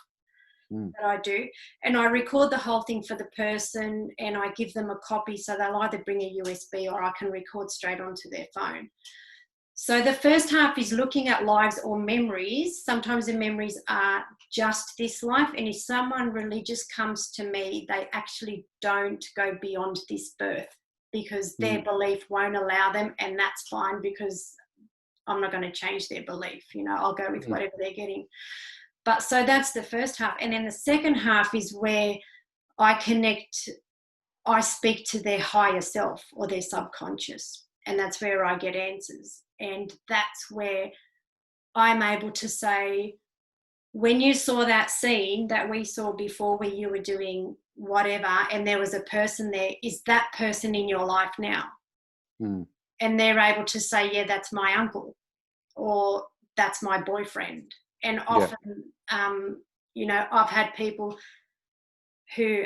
that I do, and I record the whole thing for the person, and I give them a copy, so they'll either bring a USB or I can record straight onto their phone. So the first half is looking at lives or memories. Sometimes the memories are just this life, and if someone religious comes to me, they actually don't go beyond this birth because their belief won't allow them, and that's fine because I'm not going to change their belief. I'll go with whatever they're getting. But so that's the first half. And then the second half is where I speak to their higher self or their subconscious. And that's where I get answers. And that's where I'm able to say, when you saw that scene that we saw before where you were doing whatever and there was a person there, is that person in your life now? And they're able to say, yeah, that's my uncle or that's my boyfriend. And often, I've had people who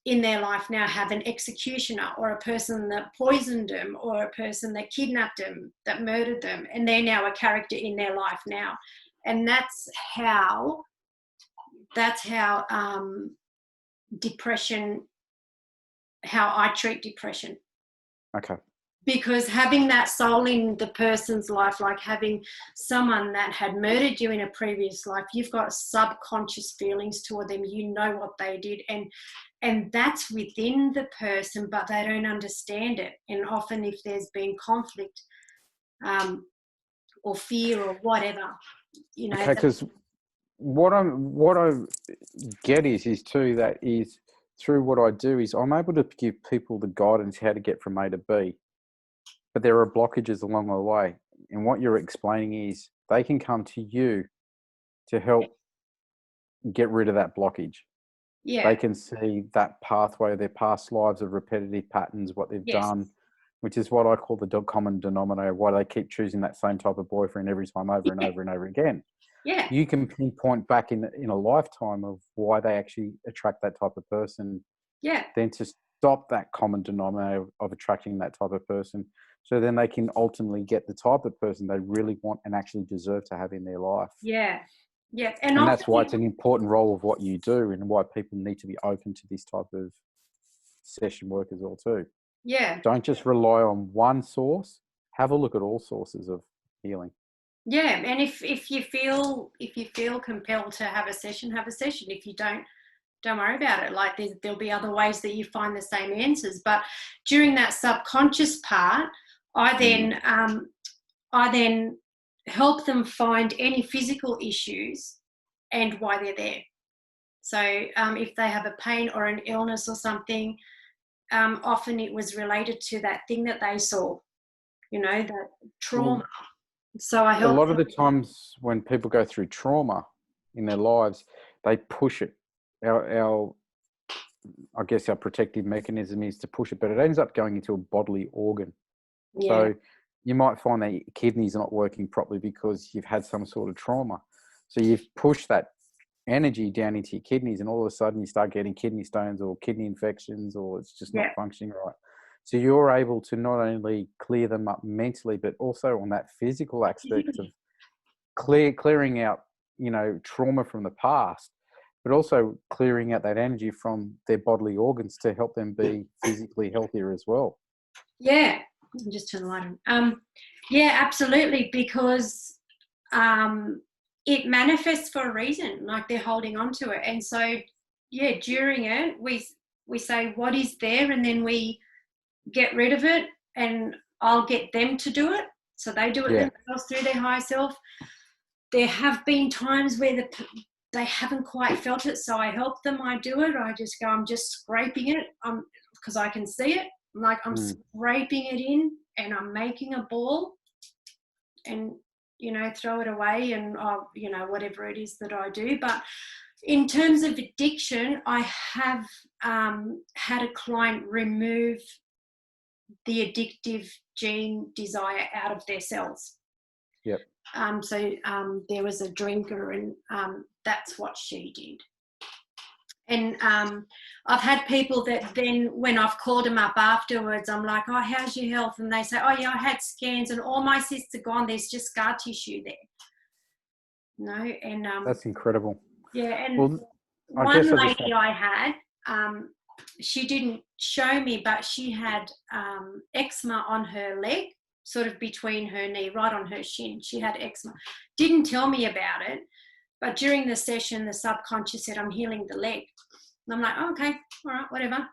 in their life now have an executioner or a person that poisoned them or a person that kidnapped them, that murdered them, and they're now a character in their life now. And that's how depression, how I treat depression. Okay. Because having that soul in the person's life, like having someone that had murdered you in a previous life, you've got subconscious feelings toward them. You know what they did, and that's within the person, but they don't understand it. And often, if there's been conflict or fear or whatever, Okay, because what I get is too that is through what I do is I'm able to give people the guidance how to get from A to B. But there are blockages along the way. And what you're explaining is they can come to you to help get rid of that blockage. Yeah. They can see that pathway, their past lives of repetitive patterns, what they've done, which is what I call the common denominator, why they keep choosing that same type of boyfriend every time over and over and over again. Yeah. You can pinpoint back in a lifetime of why they actually attract that type of person. Yeah. Then to stop that common denominator of attracting that type of person. So then they can ultimately get the type of person they really want and actually deserve to have in their life. Yeah. Yeah. And that's why it's an important role of what you do and why people need to be open to this type of session work as well too. Yeah. Don't just rely on one source. Have a look at all sources of healing. Yeah. And if you feel compelled to have a session, have a session. If you don't worry about it. Like there'll be other ways that you find the same answers. But during that subconscious part, I then help them find any physical issues and why they're there. So if they have a pain or an illness or something, often it was related to that thing that they saw, that trauma. So I help. A lot of the times when people go through trauma in their lives, they push it. I guess our protective mechanism is to push it, but it ends up going into a bodily organ. Yeah. So you might find that your kidneys are not working properly because you've had some sort of trauma. So you've pushed that energy down into your kidneys and all of a sudden you start getting kidney stones or kidney infections or it's just not functioning right. So you're able to not only clear them up mentally, but also on that physical aspect of clearing out, trauma from the past, but also clearing out that energy from their bodily organs to help them be physically healthier as well. Yeah, just turn the light on. Yeah, absolutely, because it manifests for a reason, like they're holding on to it. And so, yeah, during it, we say what is there, and then we get rid of it, and I'll get them to do it. So they do it themselves through their higher self. There have been times where they haven't quite felt it, so I help them. I do it. I just go, I'm just scraping it because I can see it. I'm scraping it in and I'm making a ball and, throw it away and, whatever it is that I do. But in terms of addiction, I have had a client remove the addictive gene desire out of their cells. Yep. So there was a drinker and that's what she did. And I've had people that then when I've called them up afterwards, I'm like, oh, how's your health? And they say, oh, yeah, I had scans and all my cysts are gone. There's just scar tissue there. And that's incredible. Yeah. And well, one lady I had, she didn't show me, but she had eczema on her leg, sort of between her knee, right on her shin. She had eczema. Didn't tell me about it, but during the session, the subconscious said, I'm healing the leg. And I'm like, oh, okay, all right, whatever.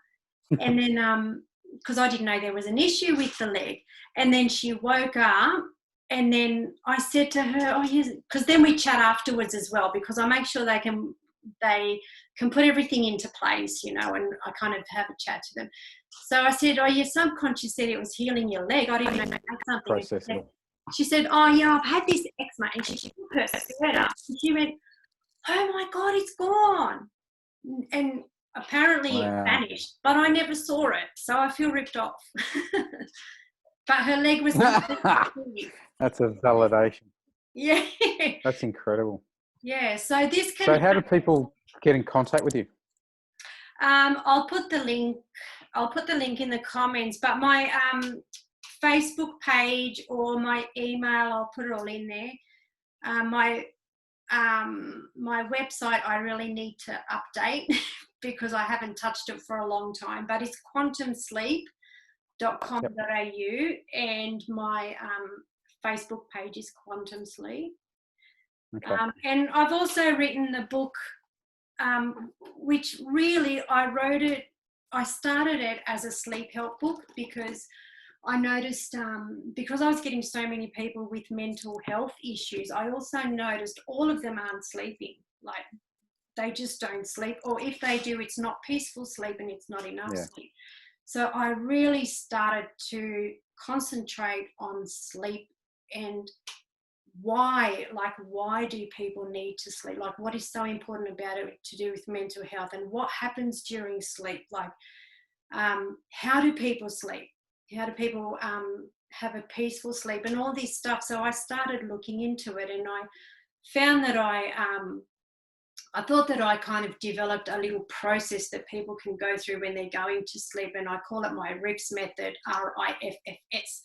And then, because I didn't know there was an issue with the leg. And then she woke up, and then I said to her, oh, yes, because then we chat afterwards as well, because I make sure they can put everything into place, you know, and I kind of have a chat to them. So I said, oh, your subconscious said it was healing your leg. I didn't know that's something. She said, oh, yeah, I've had this eczema. And she took her skirt up and she went, oh, my God, it's gone. And apparently it vanished, but I never saw it. So I feel ripped off. But her leg was That's a validation. Yeah. That's incredible. Yeah. So this can. So how do people get in contact with you? I'll put the link in the comments, but my Facebook page or my email, I'll put it all in there. My website I really need to update because I haven't touched it for a long time, but it's quantumsleep.com.au, and my Facebook page is Quantum Sleep. Okay. And I've also written the book, which really I started it as a sleep help book because I noticed, because I was getting so many people with mental health issues, I also noticed all of them aren't sleeping. Like, they just don't sleep, or if they do, it's not peaceful sleep and it's not enough sleep. So I really started to concentrate on sleep and why do people need to sleep? Like, what is so important about it to do with mental health, and what happens during sleep? Like, how do people sleep? How do people have a peaceful sleep and all this stuff? So I started looking into it, and I found that I thought that I kind of developed a little process that people can go through when they're going to sleep, and I call it my RIFS method, RIFFS.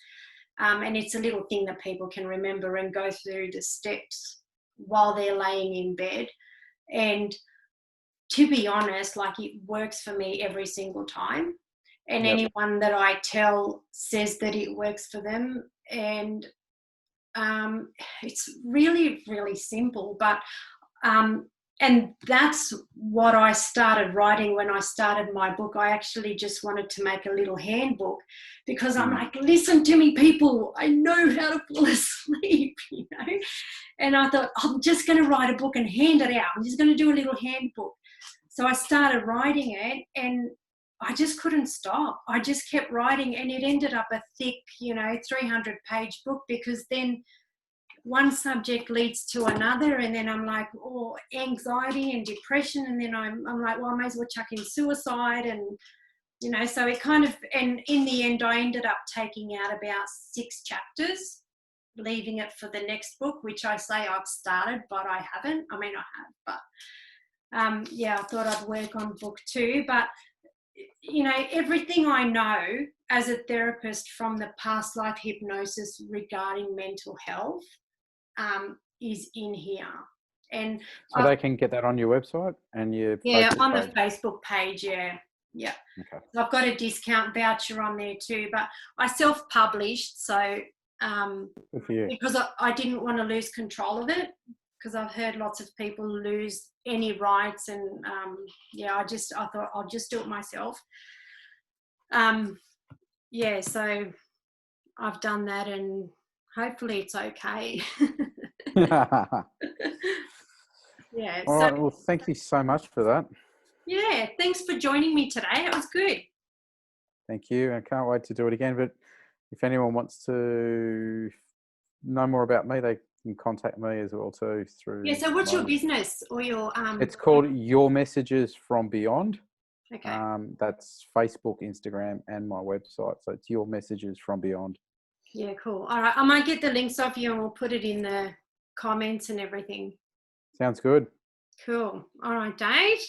And it's a little thing that people can remember and go through the steps while they're laying in bed. And to be honest, like, it works for me every single time. And anyone that I tell says that it works for them. And it's really, really simple. But and that's what I started writing when I started my book. I actually just wanted to make a little handbook because I'm like, listen to me, people. I know how to fall asleep, you know. And I thought, I'm just going to write a book and hand it out. I'm just going to do a little handbook. So I started writing it, and I just couldn't stop. I just kept writing, and it ended up a thick, 300-page book, because then one subject leads to another, and then I'm like, oh, anxiety and depression, and then I'm like, well, I may as well chuck in suicide, and so it kind of, and in the end I ended up taking out about 6 chapters, leaving it for the next book, which I say I've started, but I haven't. I mean, I have, but I thought I'd work on book 2. But everything I know as a therapist from the past life hypnosis regarding mental health is in here. And so they can get that on your website and your Facebook on page. The Facebook page. Okay. So I've got a discount voucher on there too, but I self-published, so good for you. because I didn't want to lose control of it, because I've heard lots of people lose any rights, and I thought I'll just do it myself. So I've done that, and hopefully it's okay. All right, well, thank you so much for that. Yeah, thanks for joining me today. It was good. Thank you. I can't wait to do it again. But if anyone wants to know more about me, they can contact me as well too through. Yeah. So what's your business or your? It's called Your Messages from Beyond. Okay. That's Facebook, Instagram, and my website. So it's Your Messages from Beyond. Yeah, cool. All right, I might get the links off you, and we'll put it in the comments and everything. Sounds good. Cool. All right, Dave.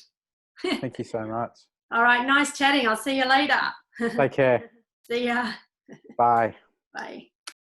Thank you so much. All right, nice chatting. I'll see you later. Take care. See ya. Bye. Bye.